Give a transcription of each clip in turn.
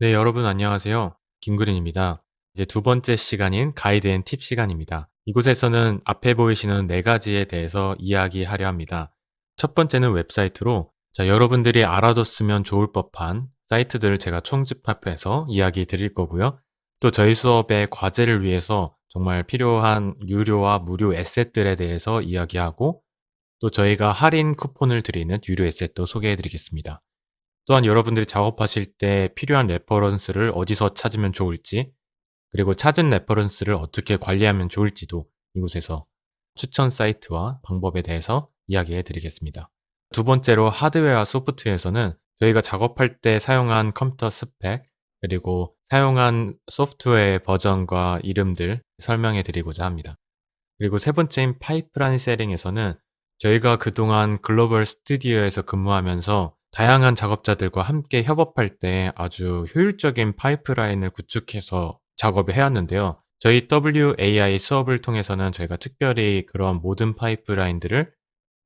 네, 여러분 안녕하세요. 김구린입니다. 이제 두 번째 시간인 가이드 앤 팁 시간입니다. 이곳에서는 앞에 보이시는 네 가지에 대해서 이야기하려 합니다. 첫 번째는 웹사이트로 여러분들이 알아뒀으면 좋을 법한 사이트들을 제가 총집합해서 이야기 드릴 거고요. 또 저희 수업의 과제를 위해서 정말 필요한 유료와 무료 에셋들에 대해서 이야기하고 또 저희가 할인 쿠폰을 드리는 유료 에셋도 소개해 드리겠습니다. 또한 여러분들이 작업하실 때 필요한 레퍼런스를 어디서 찾으면 좋을지, 그리고 찾은 레퍼런스를 어떻게 관리하면 좋을지도 이곳에서 추천 사이트와 방법에 대해서 이야기해 드리겠습니다. 두 번째로 하드웨어와 소프트웨어에서는 저희가 작업할 때 사용한 컴퓨터 스펙, 그리고 사용한 소프트웨어의 버전과 이름들 설명해 드리고자 합니다. 그리고 세 번째인 파이프라인 셋링에서는 저희가 그동안 글로벌 스튜디오에서 근무하면서 다양한 작업자들과 함께 협업할 때 아주 효율적인 파이프라인을 구축해서 작업을 해왔는데요. 저희 WAI 수업을 통해서는 저희가 특별히 그런 모든 파이프라인들을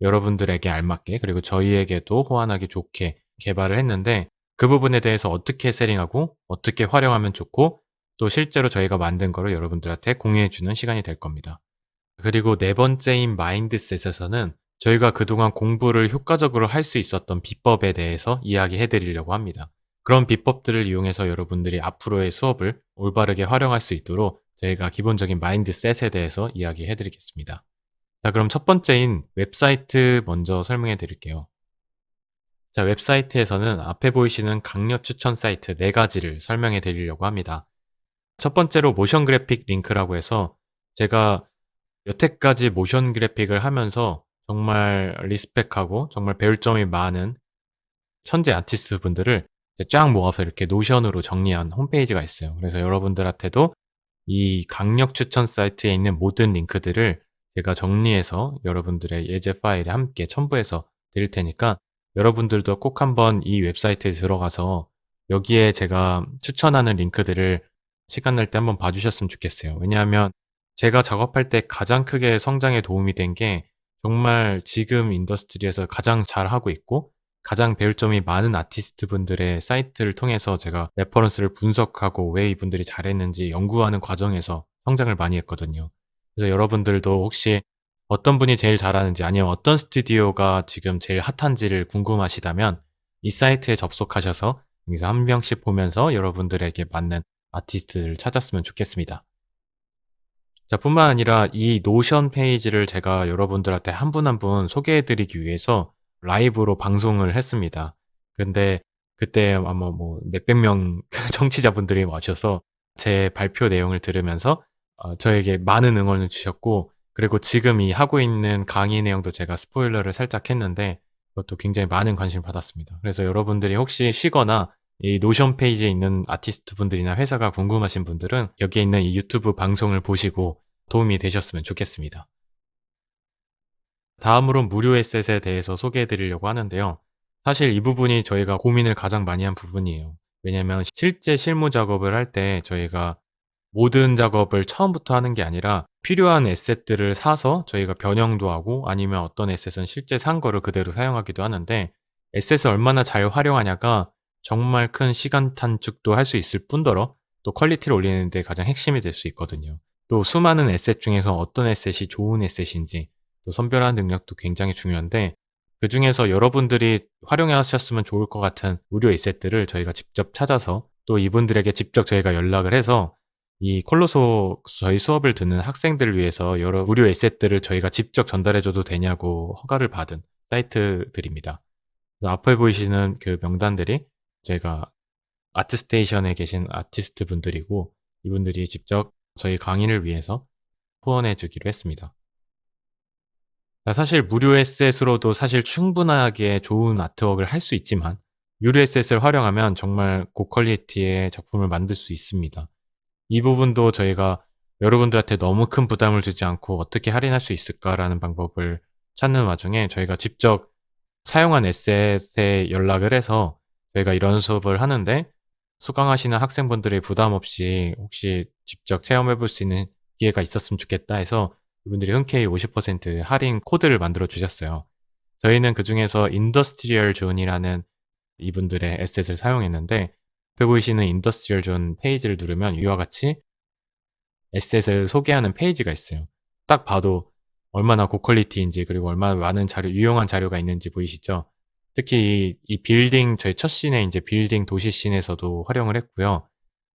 여러분들에게 알맞게 그리고 저희에게도 호환하기 좋게 개발을 했는데 그 부분에 대해서 어떻게 세팅하고 어떻게 활용하면 좋고 또 실제로 저희가 만든 거를 여러분들한테 공유해 주는 시간이 될 겁니다. 그리고 네 번째인 마인드셋에서는 저희가 그동안 공부를 효과적으로 할 수 있었던 비법에 대해서 이야기해 드리려고 합니다. 그런 비법들을 이용해서 여러분들이 앞으로의 수업을 올바르게 활용할 수 있도록 저희가 기본적인 마인드셋에 대해서 이야기해 드리겠습니다. 자, 그럼 첫 번째인 웹사이트 먼저 설명해 드릴게요. 자, 웹사이트에서는 앞에 보이시는 강력 추천 사이트 네 가지를 설명해 드리려고 합니다. 첫 번째로 모션 그래픽 링크라고 해서 제가 여태까지 모션 그래픽을 하면서 정말 리스펙하고 정말 배울 점이 많은 천재 아티스트 분들을 이제 쫙 모아서 이렇게 노션으로 정리한 홈페이지가 있어요. 그래서 여러분들한테도 이 강력 추천 사이트에 있는 모든 링크들을 제가 정리해서 여러분들의 예제 파일에 함께 첨부해서 드릴 테니까 여러분들도 꼭 한번 이 웹사이트에 들어가서 여기에 제가 추천하는 링크들을 시간 날 때 한번 봐주셨으면 좋겠어요. 왜냐하면 제가 작업할 때 가장 크게 성장에 도움이 된 게 정말 지금 인더스트리에서 가장 잘하고 있고 가장 배울 점이 많은 아티스트 분들의 사이트를 통해서 제가 레퍼런스를 분석하고 왜 이분들이 잘했는지 연구하는 과정에서 성장을 많이 했거든요. 그래서 여러분들도 혹시 어떤 분이 제일 잘하는지 아니면 어떤 스튜디오가 지금 제일 핫한지를 궁금하시다면 이 사이트에 접속하셔서 여기서 한 명씩 보면서 여러분들에게 맞는 아티스트를 찾았으면 좋겠습니다. 자, 뿐만 아니라 이 노션 페이지를 제가 여러분들한테 한 분 한 분 소개해 드리기 위해서 라이브로 방송을 했습니다. 근데 그때 아마 뭐 몇백 명 청취자분들이 와셔서 제 발표 내용을 들으면서 저에게 많은 응원을 주셨고, 그리고 지금 이 하고 있는 강의 내용도 제가 스포일러를 살짝 했는데 그것도 굉장히 많은 관심을 받았습니다. 그래서 여러분들이 혹시 쉬거나 이 노션 페이지에 있는 아티스트 분들이나 회사가 궁금하신 분들은 여기에 있는 이 유튜브 방송을 보시고 도움이 되셨으면 좋겠습니다. 다음으로 무료 에셋에 대해서 소개해 드리려고 하는데요. 사실 이 부분이 저희가 고민을 가장 많이 한 부분이에요. 왜냐면 실제 실무 작업을 할 때 저희가 모든 작업을 처음부터 하는 게 아니라 필요한 에셋들을 사서 저희가 변형도 하고 아니면 어떤 에셋은 실제 산 거를 그대로 사용하기도 하는데 에셋을 얼마나 잘 활용하냐가 정말 큰 시간 단축도 할 수 있을 뿐더러 또 퀄리티를 올리는 데 가장 핵심이 될 수 있거든요. 또 수많은 에셋 중에서 어떤 에셋이 좋은 에셋인지 또 선별하는 능력도 굉장히 중요한데 그중에서 여러분들이 활용해 하셨으면 좋을 것 같은 무료 에셋들을 저희가 직접 찾아서 또 이분들에게 직접 저희가 연락을 해서 이 콜로소 저희 수업을 듣는 학생들을 위해서 여러 무료 에셋들을 저희가 직접 전달해 줘도 되냐고 허가를 받은 사이트들입니다. 그래서 앞에 보이시는 그 명단들이 저희가 아트스테이션에 계신 아티스트 분들이고 이분들이 직접 저희 강의를 위해서 후원해 주기로 했습니다. 사실 무료 에셋으로도 사실 충분하게 좋은 아트웍을 할 수 있지만 유료 에셋을 활용하면 정말 고퀄리티의 작품을 만들 수 있습니다. 이 부분도 저희가 여러분들한테 너무 큰 부담을 주지 않고 어떻게 할인할 수 있을까라는 방법을 찾는 와중에 저희가 직접 사용한 에셋에 연락을 해서 저희가 이런 수업을 하는데 수강하시는 학생분들이 부담 없이 혹시 직접 체험해 볼 수 있는 기회가 있었으면 좋겠다 해서 이분들이 흔쾌히 50% 할인 코드를 만들어 주셨어요. 저희는 그중에서 인더스트리얼 존이라는 이분들의 에셋을 사용했는데 앞에 보이시는 인더스트리얼 존 페이지를 누르면 이와 같이 에셋을 소개하는 페이지가 있어요. 딱 봐도 얼마나 고퀄리티인지 그리고 얼마나 많은 자료 유용한 자료가 있는지 보이시죠? 특히 이 빌딩 저희 첫 씬에 인제 빌딩 도시 씬에서도 활용을 했고요.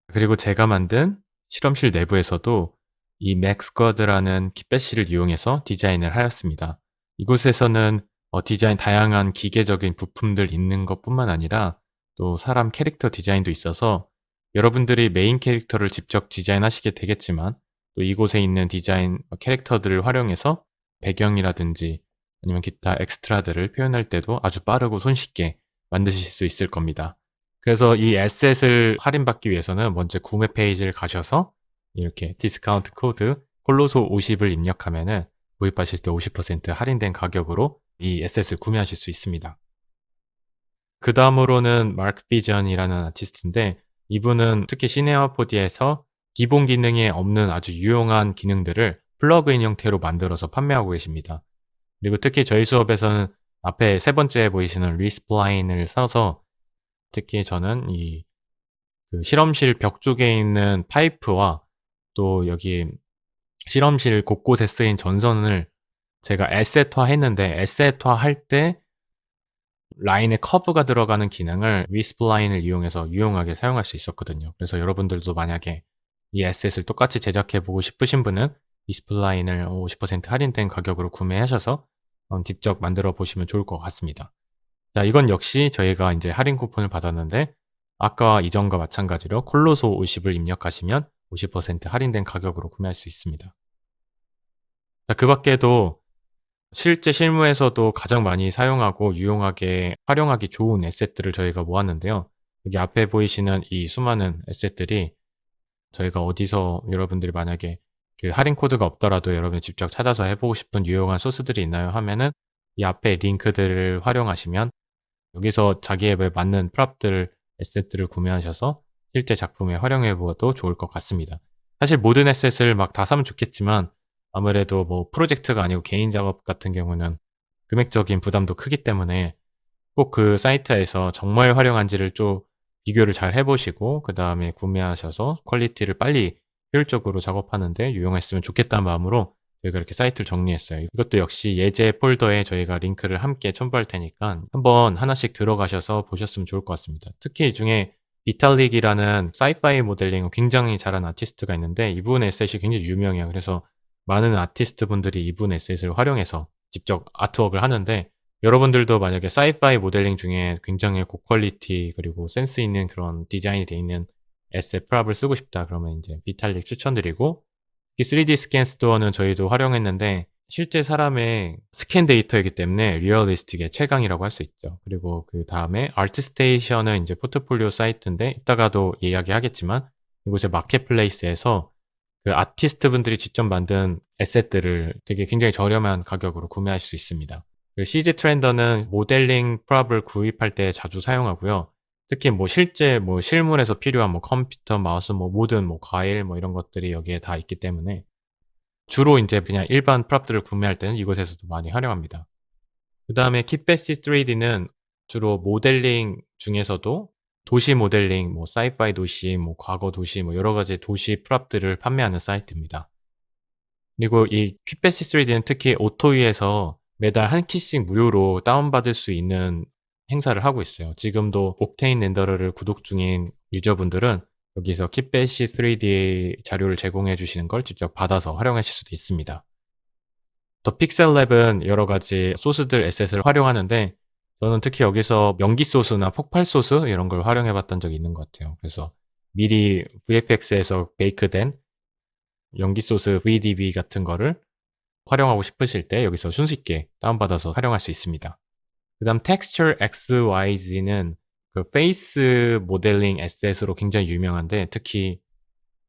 그리고 제가 만든 실험실 내부에서도 이 맥스쿼드라는 kit배시를 이용해서 디자인을 하였습니다. 이곳에서는 디자인 다양한 기계적인 부품들 있는 것뿐만 아니라 또 사람 캐릭터 디자인도 있어서 여러분들이 메인 캐릭터를 직접 디자인하시게 되겠지만 또 이곳에 있는 디자인 캐릭터들을 활용해서 배경이라든지 아니면 기타 엑스트라들을 표현할 때도 아주 빠르고 손쉽게 만드실 수 있을 겁니다. 그래서 이 에셋을 할인받기 위해서는 먼저 구매 페이지를 가셔서 이렇게 디스카운트 코드 콜로소 50을 입력하면은 구입하실 때 50% 할인된 가격으로 이 에셋을 구매하실 수 있습니다. 그 다음으로는 마크 비전이라는 아티스트인데 이분은 특히 시네어포디에서 기본 기능에 없는 아주 유용한 기능들을 플러그인 형태로 만들어서 판매하고 계십니다. 그리고 특히 저희 수업에서는 앞에 세 번째 보이시는 리스플라인을 써서 특히 저는 그 실험실 벽 쪽에 있는 파이프와 또 여기 실험실 곳곳에 쓰인 전선을 제가 에셋화 했는데 에셋화 할 때 라인에 커브가 들어가는 기능을 리스플라인을 이용해서 유용하게 사용할 수 있었거든요. 그래서 여러분들도 만약에 이 에셋을 똑같이 제작해 보고 싶으신 분은 리스플라인을 50% 할인된 가격으로 구매하셔서 직접 만들어 보시면 좋을 것 같습니다. 자, 이건 역시 저희가 이제 할인 쿠폰을 받았는데 아까 이전과 마찬가지로 콜로소 50을 입력하시면 50% 할인된 가격으로 구매할 수 있습니다. 자, 그 밖에도 실제 실무에서도 가장 많이 사용하고 유용하게 활용하기 좋은 에셋들을 저희가 모았는데요. 여기 앞에 보이시는 이 수많은 에셋들이 저희가 어디서 여러분들이 만약에 그 할인 코드가 없더라도 여러분이 직접 찾아서 해보고 싶은 유용한 소스들이 있나요? 하면은 이 앞에 링크들을 활용하시면 여기서 자기 앱에 맞는 프롭들, 에셋들을 구매하셔서 실제 작품에 활용해 보아도 좋을 것 같습니다. 사실 모든 에셋을 막 다 사면 좋겠지만 아무래도 뭐 프로젝트가 아니고 개인 작업 같은 경우는 금액적인 부담도 크기 때문에 꼭 그 사이트에서 정말 활용한지를 좀 비교를 잘 해보시고 그 다음에 구매하셔서 퀄리티를 빨리 효율적으로 작업하는데 유용했으면 좋겠다는 마음으로 저희가 이렇게 사이트를 정리했어요. 이것도 역시 예제 폴더에 저희가 링크를 함께 첨부할 테니까 한번 하나씩 들어가셔서 보셨으면 좋을 것 같습니다. 특히 이 중에 비탈릭이라는 사이파이 모델링 굉장히 잘하는 아티스트가 있는데 이분 에셋이 굉장히 유명해요. 그래서 많은 아티스트 분들이 이분 에셋을 활용해서 직접 아트웍을 하는데 여러분들도 만약에 사이파이 모델링 중에 굉장히 고퀄리티 그리고 센스 있는 그런 디자인이 되어 있는 에셋 프랍을 쓰고 싶다 그러면 이제 비탈릭 추천드리고 이 3D 스캔 스토어는 저희도 활용했는데 실제 사람의 스캔 데이터이기 때문에 리얼리스틱의 최강이라고 할 수 있죠. 그리고 그 다음에 아트스테이션은 이제 포트폴리오 사이트인데 이따가도 이야기하겠지만 이곳의 마켓플레이스에서 그 아티스트 분들이 직접 만든 에셋들을 되게 굉장히 저렴한 가격으로 구매하실 수 있습니다. 그 CG 트렌더는 모델링 프롭을 구입할 때 자주 사용하고요. 특히 뭐 실제 뭐 실물에서 필요한 뭐 컴퓨터, 마우스, 뭐 모든 뭐 과일 뭐 이런 것들이 여기에 다 있기 때문에 주로 이제 그냥 일반 프롭들을 구매할 때는 이곳에서도 많이 활용합니다. 그 다음에 킷배시 3D는 주로 모델링 중에서도 도시 모델링, 뭐 사이파이 도시, 뭐 과거 도시, 뭐 여러 가지 도시 프롭들을 판매하는 사이트입니다. 그리고 이 kit배시 3D는 특히 오토이에서 매달 한 키씩 무료로 다운받을 수 있는 행사를 하고 있어요. 지금도 옥테인 렌더러를 구독 중인 유저분들은 여기서 kit배시 3D 자료를 제공해 주시는 걸 직접 받아서 활용하실 수도 있습니다. 더 픽셀랩은 여러 가지 소스들 에셋을 활용하는데 저는 특히 여기서 연기 소스나 폭발 소스 이런 걸 활용해 봤던 적이 있는 것 같아요. 그래서 미리 VFX에서 베이크된 연기 소스 VDB 같은 거를 활용하고 싶으실 때 여기서 손쉽게 다운받아서 활용할 수 있습니다. 그 다음 Texture XYZ는 그 페이스 모델링 에셋으로 굉장히 유명한데 특히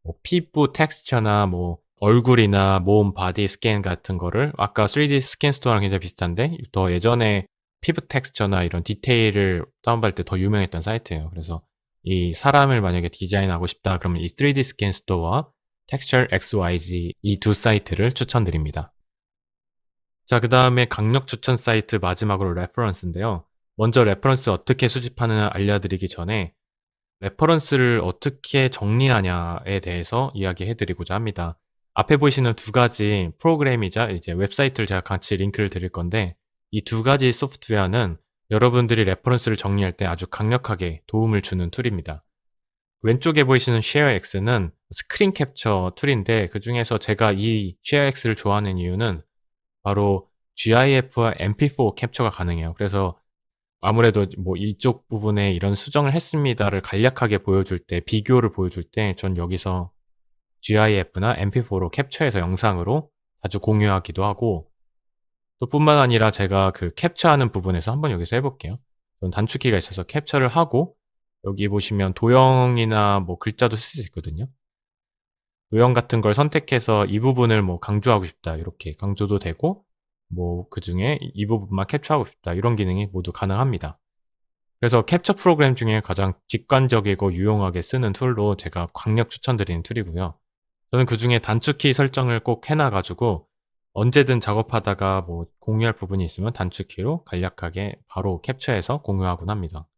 뭐 피부 텍스처나 뭐 얼굴이나 몸 바디 스캔 같은 거를 아까 3D 스캔 스토어랑 굉장히 비슷한데 더 예전에 피부 텍스처나 이런 디테일을 다운받을 때 더 유명했던 사이트예요. 그래서 이 사람을 만약에 디자인하고 싶다 그러면 이 3D 스캔 스토어와 Texture XYZ 이 두 사이트를 추천드립니다. 자, 그 다음에 강력 추천 사이트 마지막으로 레퍼런스인데요. 먼저 레퍼런스 어떻게 수집하느냐 알려드리기 전에 레퍼런스를 어떻게 정리하냐에 대해서 이야기해 드리고자 합니다. 앞에 보시는 두 가지 프로그램이자 이제 웹사이트를 제가 같이 링크를 드릴 건데, 이 두 가지 소프트웨어는 여러분들이 레퍼런스를 정리할 때 아주 강력하게 도움을 주는 툴입니다. 왼쪽에 보이시는 ShareX는 스크린 캡처 툴인데, 그중에서 제가 이 ShareX를 좋아하는 이유는 바로 GIF와 MP4 캡처가 가능해요. 그래서 아무래도 뭐 "이쪽 부분에 이런 수정을 했습니다."를 간략하게 보여줄 때, 비교를 보여줄 때 전 여기서 GIF나 MP4로 캡처해서 영상으로 자주 공유하기도 하고, 또 뿐만 아니라 제가 그 캡처하는 부분에서 한번 여기서 해 볼게요. 전 단축키가 있어서 캡처를 하고, 여기 보시면 도형이나 뭐 글자도 쓸 수 있거든요. 도형 같은 걸 선택해서 '이 부분을 뭐 강조하고 싶다.' 이렇게 강조도 되고, 뭐 그중에 '이 부분만 캡처하고 싶다.' 이런 기능이 모두 가능합니다. 그래서 캡처 프로그램 중에 가장 직관적이고 유용하게 쓰는 툴로 제가 강력 추천드리는 툴이고요. 저는 그중에 단축키 설정을 꼭 해놔 가지고 언제든 작업하다가 뭐 공유할 부분이 있으면 단축키로 간략하게 바로 캡처해서 공유하곤 합니다.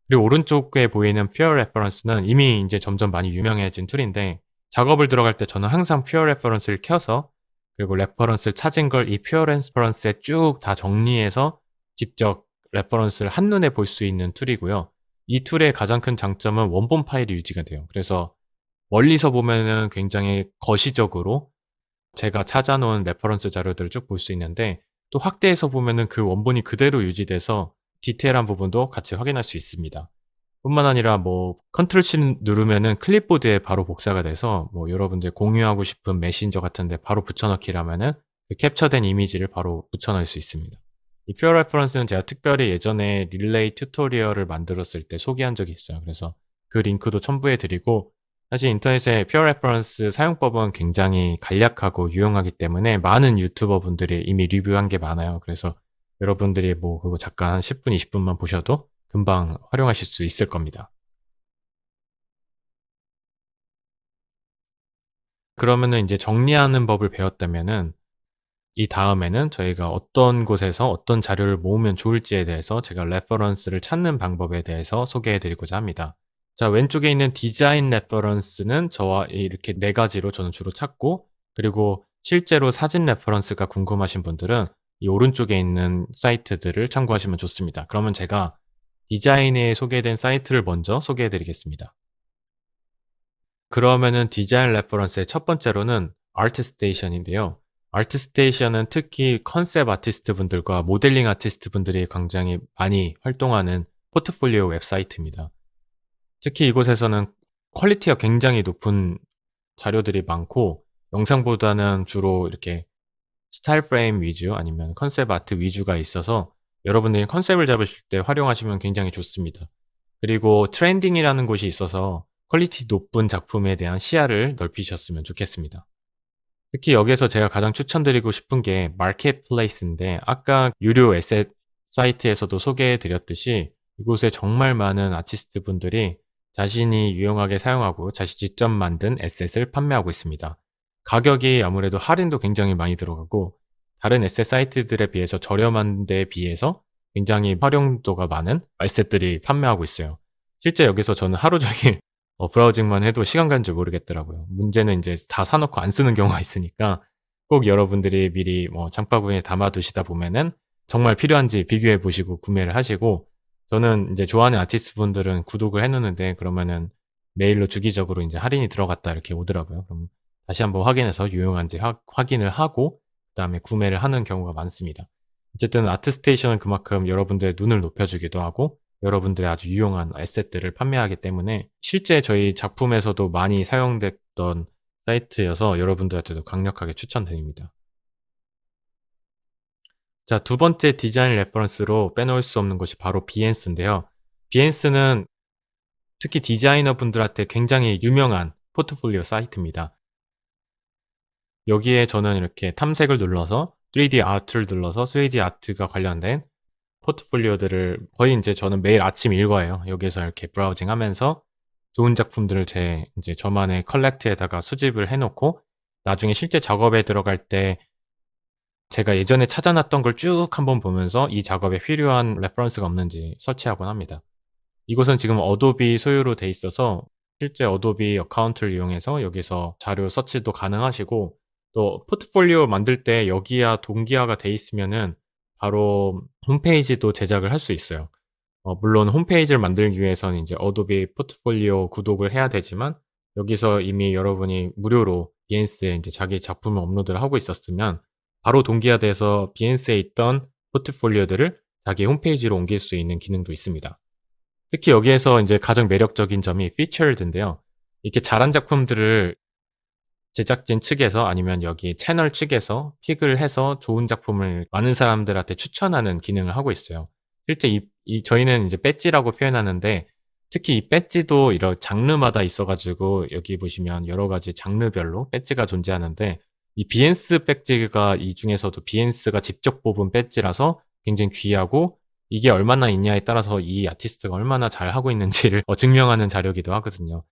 그리고 오른쪽에 보이는 Pure Reference는 이미 인제 점점 많이 유명해진 툴인데, 작업을 들어갈 때 저는 항상 Pure Reference를 켜서, 그리고 레퍼런스를 찾은 걸 이 Pure Reference에 쭉 다 정리해서 직접 레퍼런스를 한눈에 볼 수 있는 툴이고요. 이 툴의 가장 큰 장점은 원본 파일이 유지가 돼요. 그래서 멀리서 보면은 굉장히 거시적으로 제가 찾아 놓은 레퍼런스 자료들을 쭉 볼 수 있는데, 또 확대해서 보면은 그 원본이 그대로 유지돼서 디테일한 부분도 같이 확인할 수 있습니다. 뿐만 아니라 뭐 컨트롤 C 누르면은 클립보드에 바로 복사가 돼서, 뭐 여러분들 공유하고 싶은 메신저 같은 데 바로 붙여 넣기라면은 그 캡처된 이미지를 바로 붙여 넣을 수 있습니다. 이 퓨어 레퍼런스는 제가 특별히 예전에 릴레이 튜토리얼을 만들었을 때 소개한 적이 있어요. 그래서 그 링크도 첨부해 드리고, 사실 인터넷에 퓨어 레퍼런스 사용법은 굉장히 간략하고 유용하기 때문에 많은 유튜버 분들이 이미 리뷰한 게 많아요. 그래서 여러분들이 뭐 그거 잠깐 한 10분, 20분만 보셔도 금방 활용하실 수 있을 겁니다. 그러면은 인제 정리하는 법을 배웠다면은, 이다음에는 저희가 어떤 곳에서 어떤 자료를 모으면 좋을지에 대해서 제가 레퍼런스를 찾는 방법에 대해서 소개해 드리고자 합니다. 자, 왼쪽에 있는 디자인 레퍼런스는 저와 이렇게 네 가지로 저는 주로 찾고, 그리고 실제로 사진 레퍼런스가 궁금하신 분들은 이 오른쪽에 있는 사이트들을 참고하시면 좋습니다. 그러면 제가 디자인에 소개된 사이트를 먼저 소개해 드리겠습니다. 그러면은 디자인 레퍼런스의 첫 번째로는 아트스테이션인데요. 아트스테이션은 특히 컨셉 아티스트 분들과 모델링 아티스트 분들이 굉장히 많이 활동하는 포트폴리오 웹사이트입니다. 특히 이곳에서는 퀄리티가 굉장히 높은 자료들이 많고, 영상보다는 주로 이렇게 스타일 프레임 위주 아니면 컨셉 아트 위주가 있어서 여러분들이 컨셉을 잡으실 때 활용하시면 굉장히 좋습니다. 그리고 트렌딩이라는 곳이 있어서 퀄리티 높은 작품에 대한 시야를 넓히셨으면 좋겠습니다. 특히 여기에서 제가 가장 추천드리고 싶은 게 마켓플레이스인데, 아까 유료 에셋 사이트에서도 소개해 드렸듯이 이곳에 정말 많은 아티스트 분들이 자신이 유용하게 사용하고 자신이 직접 만든 에셋을 판매하고 있습니다. 가격이 아무래도 할인도 굉장히 많이 들어가고, 다른 에셋 사이트들에 비해서 저렴한 데에 비해서 굉장히 활용도가 많은 에셋들이 판매하고 있어요. 실제 여기서 저는 하루 종일 브라우징만 해도 시간 가는 줄 모르겠더라고요. 문제는 인제 다 사 놓고 안 쓰는 경우가 있으니까, 꼭 여러분들이 미리 뭐 장바구니에 담아 두시다 보면은 정말 필요한지 비교해 보시고 구매를 하시고, 저는 인제 좋아하는 아티스트 분들은 구독을 해 놓는데, 그러면은 메일로 주기적으로 인제 "할인이 들어갔다." 이렇게 오더라고요. 그럼 다시 한번 확인해서 유용한지 확인을 하고 그다음에 구매를 하는 경우가 많습니다. 어쨌든 아트스테이션은 그만큼 여러분들의 눈을 높여 주기도 하고 여러분들의 아주 유용한 에셋들을 판매하기 때문에 실제 저희 작품에서도 많이 사용됐던 사이트여서 여러분들한테도 강력하게 추천드립니다. 자, 두 번째 디자인 레퍼런스로 빼놓을 수 없는 것이 바로 비헨스인데요. 비헨스는 특히 디자이너 분들한테 굉장히 유명한 포트폴리오 사이트입니다. 여기에 저는 이렇게 탐색을 눌러서 3D 아트를 눌러서 3D 아트가 관련된 포트폴리오들을 거의 인제 저는 매일 아침 일과예요. 여기에서 이렇게 브라우징하면서 좋은 작품들을 제 인제 저만의 컬렉트에다가 수집을 해 놓고, 나중에 실제 작업에 들어갈 때 제가 예전에 찾아 놨던 걸 쭉 한번 보면서 이 작업에 필요한 레퍼런스가 없는지 서치하곤 합니다. 이곳은 지금 어도비 소유로 돼 있어서 실제 어도비 어카운트를 이용해서 여기서 자료 서치도 가능하시고, 또 포트폴리오 만들 때 여기와 동기화가 돼 있으면은 바로 홈페이지도 제작을 할 수 있어요. 물론 홈페이지를 만들기 위해서는 이제 어도비 포트폴리오 구독을 해야 되지만, 여기서 이미 여러분이 무료로 비엔스에 인제 자기 작품을 업로드를 하고 있었으면 바로 동기화돼서 비엔스에 있던 포트폴리오들을 자기 홈페이지로 옮길 수 있는 기능도 있습니다. 특히 여기에서 인제 가장 매력적인 점이 featured인데요. 이렇게 잘한 작품들을 제작진 측에서 아니면 여기 채널 측에서 픽을 해서 좋은 작품을 많은 사람들한테 추천하는 기능을 하고 있어요. 실제 저희는 이제 배지라고 표현하는데, 특히 이 배지도 이런 장르마다 있어 가지고 여기 보시면 여러 가지 장르별로 배지가 존재하는데, 이 비엔스 배지가 이 중에서도 비엔스가 직접 뽑은 배지라서 굉장히 귀하고, 이게 얼마나 있냐에 따라서 이 아티스트가 얼마나 잘하고 있는지를 증명하는 자료이기도 하거든요.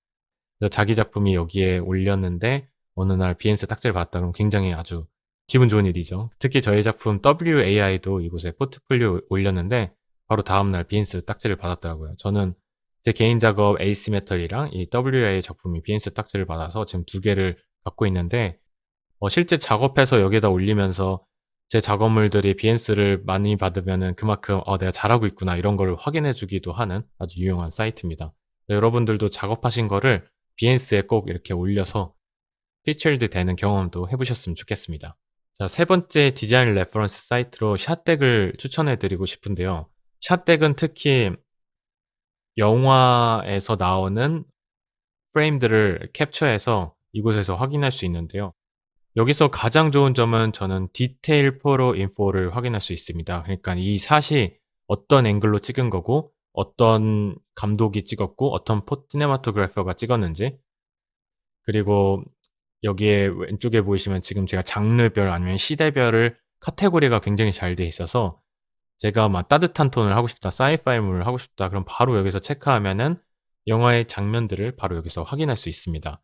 그래서 자기 작품이 여기에 올렸는데 어느 날 비엔스 딱지를 받았다 그러면 굉장히 아주 기분 좋은 일이죠. 특히 저희 작품 WAI도 이곳에 포트폴리오에 올렸는데 바로 다음 날 비엔스 딱지를 받았더라고요. 저는 제 개인 작업 에이시메털이랑 이 WAI 작품이 비엔스 딱지를 받아서 지금 두 개를 갖고 있는데, 실제 작업해서 여기에다 올리면서 제 작업물들이 비엔스를 많이 받으면은 그만큼 '내가 잘하고 있구나.' 이런 거를 확인해 주기도 하는 아주 유용한 사이트입니다. 여러분들도 작업하신 거를 비엔스에 꼭 이렇게 올려서 피처드 되는 경험도 해 보셨으면 좋겠습니다. 자, 세 번째 디자인 레퍼런스 사이트로 샷덱을 추천해 드리고 싶은데요. 샷덱은 특히 영화에서 나오는 프레임들을 캡처해서 이곳에서 확인할 수 있는데요. 여기서 가장 좋은 점은 저는 디테일 포로 인포를 확인할 수 있습니다. 그러니까 이 샷이 어떤 앵글로 찍은 거고, 어떤 감독이 찍었고, 어떤 시네마토그래퍼가 찍었는지, 그리고 여기에 왼쪽에 보이시면 지금 제가 장르별 아니면 시대별을 카테고리가 굉장히 잘 돼 있어서, 제가 막 따뜻한 톤을 하고 싶다, 사이파이물을 하고 싶다, 그럼 바로 여기서 체크하면은 영화의 장면들을 바로 여기서 확인할 수 있습니다.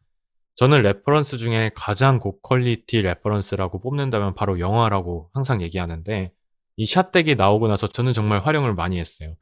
저는 레퍼런스 중에 가장 고퀄리티 레퍼런스라고 뽑는다면 바로 영화라고 항상 얘기하는데, 이 샷덱이 나오고 나서 저는 정말 활용을 많이 했어요.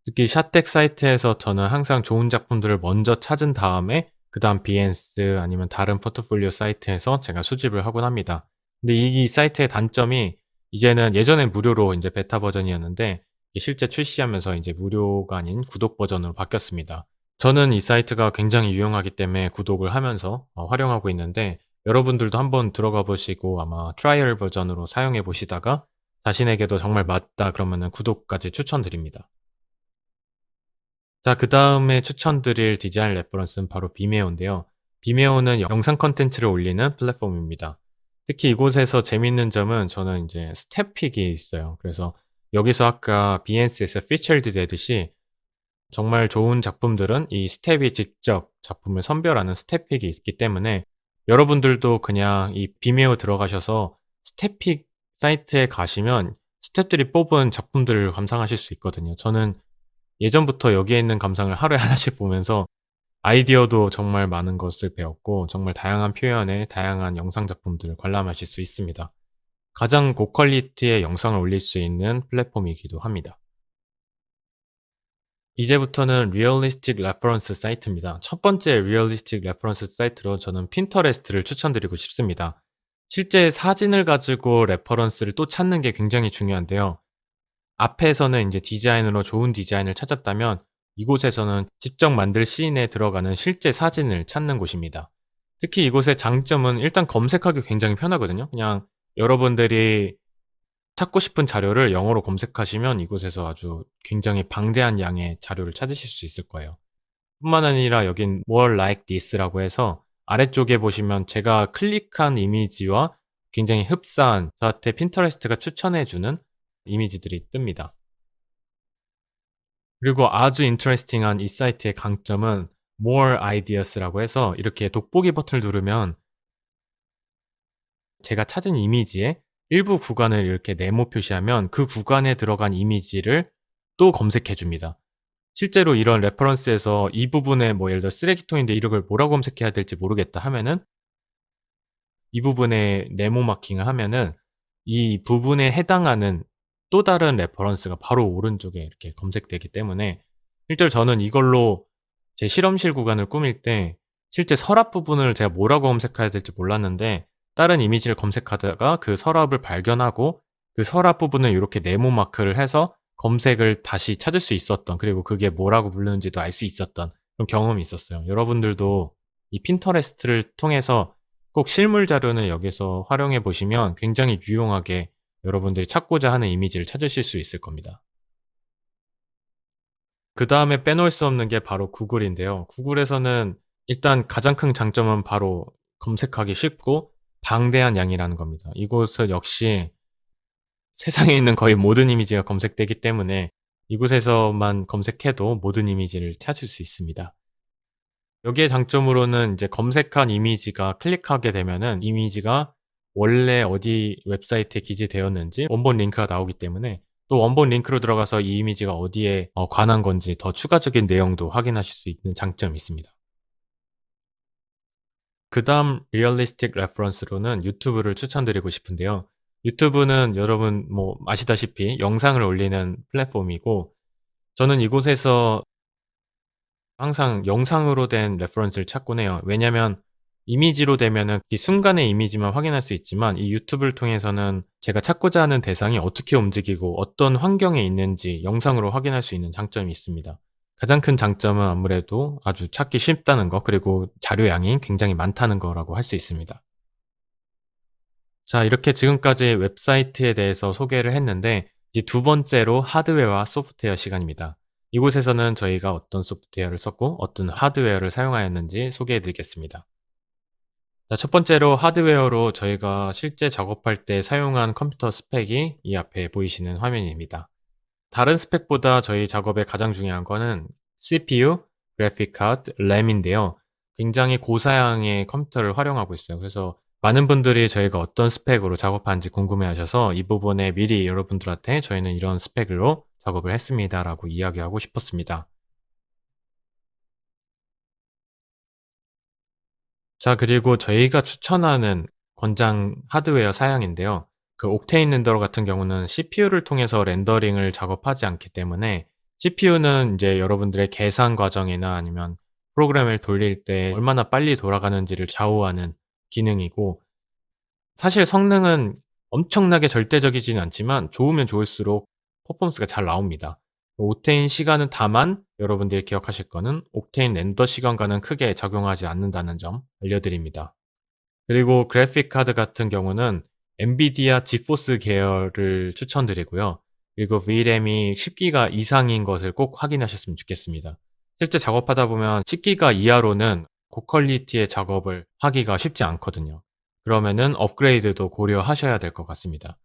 특히 샷덱 사이트에서 저는 항상 좋은 작품들을 먼저 찾은 다음에 그다음 비엔스 아니면 다른 포트폴리오 사이트에서 제가 수집을 하곤 합니다. 근데 이 사이트의 단점이, 이제는 예전엔 무료로 인제 베타 버전이었는데 이게 실제 출시하면서 인제 무료가 아닌 구독 버전으로 바뀌었습니다. 저는 이 사이트가 굉장히 유용하기 때문에 구독을 하면서 활용하고 있는데, 여러분들도 한번 들어가 보시고 아마 트라이얼 버전으로 사용해 보시다가 자신에게도 정말 맞다 그러면은 구독까지 추천드립니다. 자, 그다음에 추천드릴 디자인 레퍼런스는 바로 비메오인데요. 비메오는 영상 콘텐츠를 올리는 플랫폼입니다. 특히 이곳에서 재밌는 점은 저는 인제 스텝 픽이 있어요. 그래서 여기서 아까 비엔스에서 피처드 되듯이 정말 좋은 작품들은 이 스텝이 직접 작품을 선별하는 스텝 픽이 있기 때문에, 여러분들도 그냥 이 비메오 들어가셔서 스텝 픽 사이트에 가시면 스텝들이 뽑은 작품들을 감상하실 수 있거든요. 저는 예전부터 여기에 있는 감상을 하루에 하나씩 보면서 아이디어도 정말 많은 것을 배웠고, 정말 다양한 표현의 다양한 영상 작품들을 관람하실 수 있습니다. 가장 고퀄리티의 영상을 올릴 수 있는 플랫폼이기도 합니다. 이제부터는 리얼리스틱 레퍼런스 사이트입니다. 첫 번째 리얼리스틱 레퍼런스 사이트로 저는 핀터레스트를 추천드리고 싶습니다. 실제 사진을 가지고 레퍼런스를 또 찾는 게 굉장히 중요한데요. 앞에서는 인제 디자인으로 좋은 디자인을 찾았다면, 이곳에서는 직접 만들 씬에 들어가는 실제 사진을 찾는 곳입니다. 특히 이곳의 장점은 일단 검색하기 굉장히 편하거든요. 그냥 여러분들이 찾고 싶은 자료를 영어로 검색하시면 이곳에서 아주 굉장히 방대한 양의 자료를 찾으실 수 있을 거예요. 뿐만 아니라 여긴 more like this라고 해서 아래쪽에 보시면 제가 클릭한 이미지와 굉장히 흡사한, 저한테 핀터레스트가 추천해 주는 이미지들이 뜹니다. 그리고 아주 인터레스팅한 이 사이트의 강점은 more ideas라고 해서 이렇게 돋보기 버튼을 누르면 제가 찾은 이미지의 일부 구간을 이렇게 네모 표시하면 그 구간에 들어간 이미지를 또 검색해 줍니다. 실제로 이런 레퍼런스에서 이 부분에 뭐 예를 들어 쓰레기통인데 이걸 뭐라고 검색해야 될지 모르겠다 하면은, 이 부분에 네모 마킹을 하면은 이 부분에 해당하는 또 다른 레퍼런스가 바로 오른쪽에 이렇게 검색되기 때문에 실제로 저는 이걸로 제 실험실 구간을 꾸밀 때 실제 서랍 부분을 제가 뭐라고 검색해야 될지 몰랐는데 다른 이미지를 검색하다가 그 서랍을 발견하고 그 서랍 부분을 요렇게 네모 마크를 해서 검색을 다시 찾을 수 있었던, 그리고 그게 뭐라고 부르는지도 알 수 있었던 그런 경험이 있었어요. 여러분들도 이 핀터레스트를 통해서 꼭 실물 자료는 여기서 활용해 보시면 굉장히 유용하게 여러분들이 찾고자 하는 이미지를 찾으실 수 있을 겁니다. 그다음에 빼놓을 수 없는 게 바로 구글인데요. 구글에서는 일단 가장 큰 장점은 바로 검색하기 쉽고 방대한 양이라는 겁니다. 이곳은 역시 세상에 있는 거의 모든 이미지가 검색되기 때문에 이곳에서만 검색해도 모든 이미지를 찾을 수 있습니다. 여기에 장점으로는 이제 검색한 이미지가 클릭하게 되면은 이미지가 원래 어디 웹사이트에 기재되었는지 원본 링크가 나오기 때문에 또 원본 링크로 들어가서 이 이미지가 어디에 관한 건지 더 추가적인 내용도 확인하실 수 있는 장점이 있습니다. 그다음 리얼리스틱 레퍼런스로는 유튜브를 추천드리고 싶은데요. 유튜브는 여러분 뭐 아시다시피 영상을 올리는 플랫폼이고 저는 이곳에서 항상 영상으로 된 레퍼런스를 찾곤 해요. 왜냐면 이미지로 되면은 이 순간의 이미지만 확인할 수 있지만 이 유튜브를 통해서는 제가 찾고자 하는 대상이 어떻게 움직이고 어떤 환경에 있는지 영상으로 확인할 수 있는 장점이 있습니다. 가장 큰 장점은 아무래도 아주 찾기 쉽다는 거, 그리고 자료량이 굉장히 많다는 거라고 할 수 있습니다. 자, 이렇게 지금까지 웹사이트에 대해서 소개를 했는데 이제 두 번째로 하드웨어와 소프트웨어 시간입니다. 이곳에서는 저희가 어떤 소프트웨어를 썼고 어떤 하드웨어를 사용하였는지 소개해 드리겠습니다. 자, 첫 번째로 하드웨어로 저희가 실제 작업할 때 사용한 컴퓨터 스펙이 이 앞에 보이시는 화면입니다. 다른 스펙보다 저희 작업에 가장 중요한 거는 CPU, 그래픽 카드, 램인데요. 굉장히 고사양의 컴퓨터를 활용하고 있어요. 그래서 많은 분들이 저희가 어떤 스펙으로 작업하는지 궁금해 하셔서 이 부분에 미리 여러분들한테 저희는 이런 스펙으로 작업을 했습니다라고 이야기하고 싶었습니다. 자, 그리고 저희가 추천하는 권장 하드웨어 사양인데요. 그 옥테인 렌더러 같은 경우는 CPU를 통해서 렌더링을 작업하지 않기 때문에 CPU는 이제 여러분들의 계산 과정이나 아니면 프로그램을 돌릴 때 얼마나 빨리 돌아가는지를 좌우하는 기능이고, 사실 성능은 엄청나게 절대적이진 않지만 좋으면 좋을수록 퍼포먼스가 잘 나옵니다. 옥테인 시간은 다만 여러분들이 기억하실 거는 옥테인 렌더 시간과는 크게 작용하지 않는다는 점 알려드립니다. 그리고 그래픽 카드 같은 경우는 엔비디아 지포스 계열을 추천드리고요. 그리고 VRAM이 10기가 이상인 것을 꼭 확인하셨으면 좋겠습니다. 실제 작업하다 보면 10기가 이하로는 고퀄리티의 작업을 하기가 쉽지 않거든요. 그러면은 업그레이드도 고려하셔야 될 것 같습니다.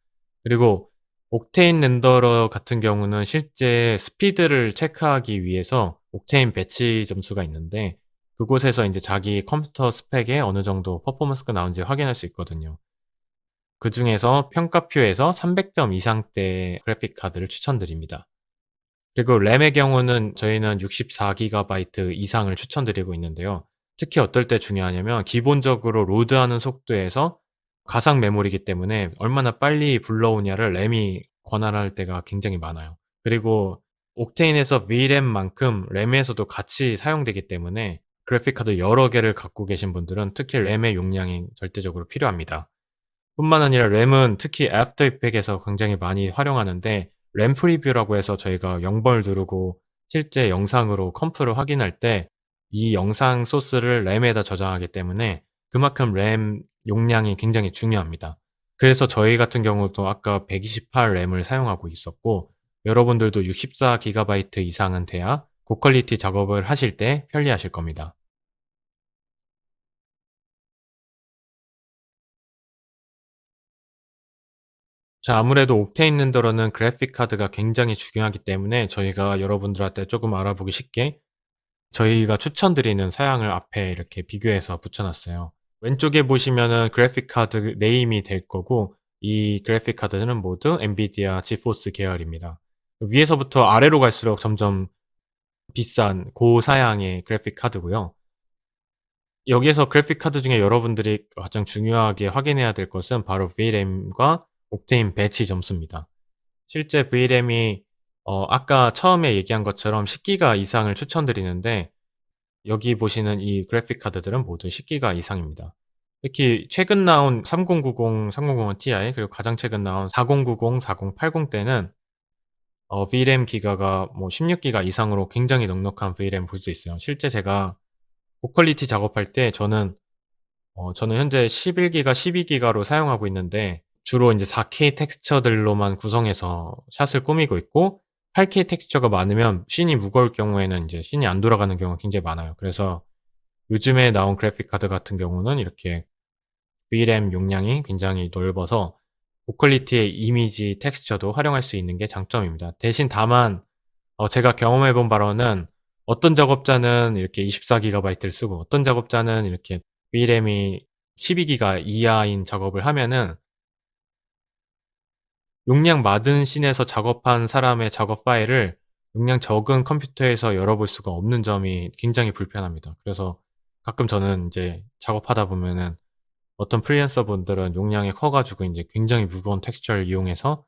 그리고 옥테인 렌더러 같은 경우는 실제 스피드를 체크하기 위해서 옥테인 배치 점수가 있는데 그곳에서 인제 자기 컴퓨터 스펙에 어느 정도 퍼포먼스가 나오는지 확인할 수 있거든요. 그중에서 평가표에서 300점 이상대의 그래픽 카드를 추천드립니다. 그리고 램의 경우는 저희는 64GB 이상을 추천드리고 있는데요. 특히 어떨 때 중요하냐면 기본적으로 로드하는 속도에서 가상 메모리이기 때문에 얼마나 빨리 불러오냐를 램이 권한할 때가 굉장히 많아요. 그리고 옥테인에서 VRAM만큼 램에서도 같이 사용되기 때문에 그래픽 카드 여러 개를 갖고 계신 분들은 특히 램의 용량이 절대적으로 필요합니다. 뿐만 아니라 램은 특히 애프터 이펙에서 굉장히 많이 활용하는데 램 프리뷰라고 해서 저희가 0 번을 누르고 실제 영상으로 컴프를 확인할 때 이 영상 소스를 램에다 저장하기 때문에 그만큼 램 용량이 굉장히 중요합니다. 그래서 저희 같은 경우도 아까 128 램을 사용하고 있었고 여러분들도 64 기가바이트 이상은 돼야 고퀄리티 작업을 하실 때 편리하실 겁니다. 자, 아무래도 옥테인 렌더러는 그래픽 카드가 굉장히 중요하기 때문에 저희가 여러분들한테 조금 알아보기 쉽게 저희가 추천드리는 사양을 앞에 이렇게 비교해서 붙여 놨어요. 왼쪽에 보시면은 그래픽 카드 네임이 될 거고 이 그래픽 카드는 모두 엔비디아 지포스 계열입니다. 위에서부터 아래로 갈수록 점점 비싼 고사양의 그래픽 카드고요. 여기에서 그래픽 카드 중에 여러분들이 가장 중요하게 확인해야 될 것은 바로 VRAM과 옥테인 배치 점수입니다. 실제 VRAM이 아까 처음에 얘기한 것처럼 10기가 이상을 추천드리는데 여기 보시는 이 그래픽 카드들은 모두 10기가 이상입니다. 특히 최근 나온 3090, 3090 Ti 그리고 가장 최근 나온 4090, 4080 때는 VRAM 기가가 뭐 16기가 이상으로 굉장히 넉넉한 VRAM 볼 수 있어요. 실제 제가 고퀄리티 작업할 때 저는 현재 11기가, 12기가로 사용하고 있는데 주로 인제 4K 텍스처들로만 구성해서 샷을 꾸미고 있고 8K 텍스처가 많으면 씬이 무거울 경우에는 인제 씬이 안 돌아가는 경우가 굉장히 많아요. 그래서 요즘에 나온 그래픽 카드 같은 경우는 이렇게 VRAM 용량이 굉장히 넓어서 고퀄리티의 이미지 텍스처도 활용할 수 있는 게 장점입니다. 대신 다만 제가 경험해 본 바로는 어떤 작업자는 이렇게 24기가바이트를 쓰고 어떤 작업자는 이렇게 VRAM이 12기가 이하인 작업을 하면은 용량 많은 씬에서 작업한 사람의 작업 파일을 용량 적은 컴퓨터에서 열어볼 수가 없는 점이 굉장히 불편합니다. 그래서 가끔 저는 인제 작업하다 보면은 어떤 프리랜서 분들은 용량이 커 가지고 인제 굉장히 무거운 텍스처를 이용해서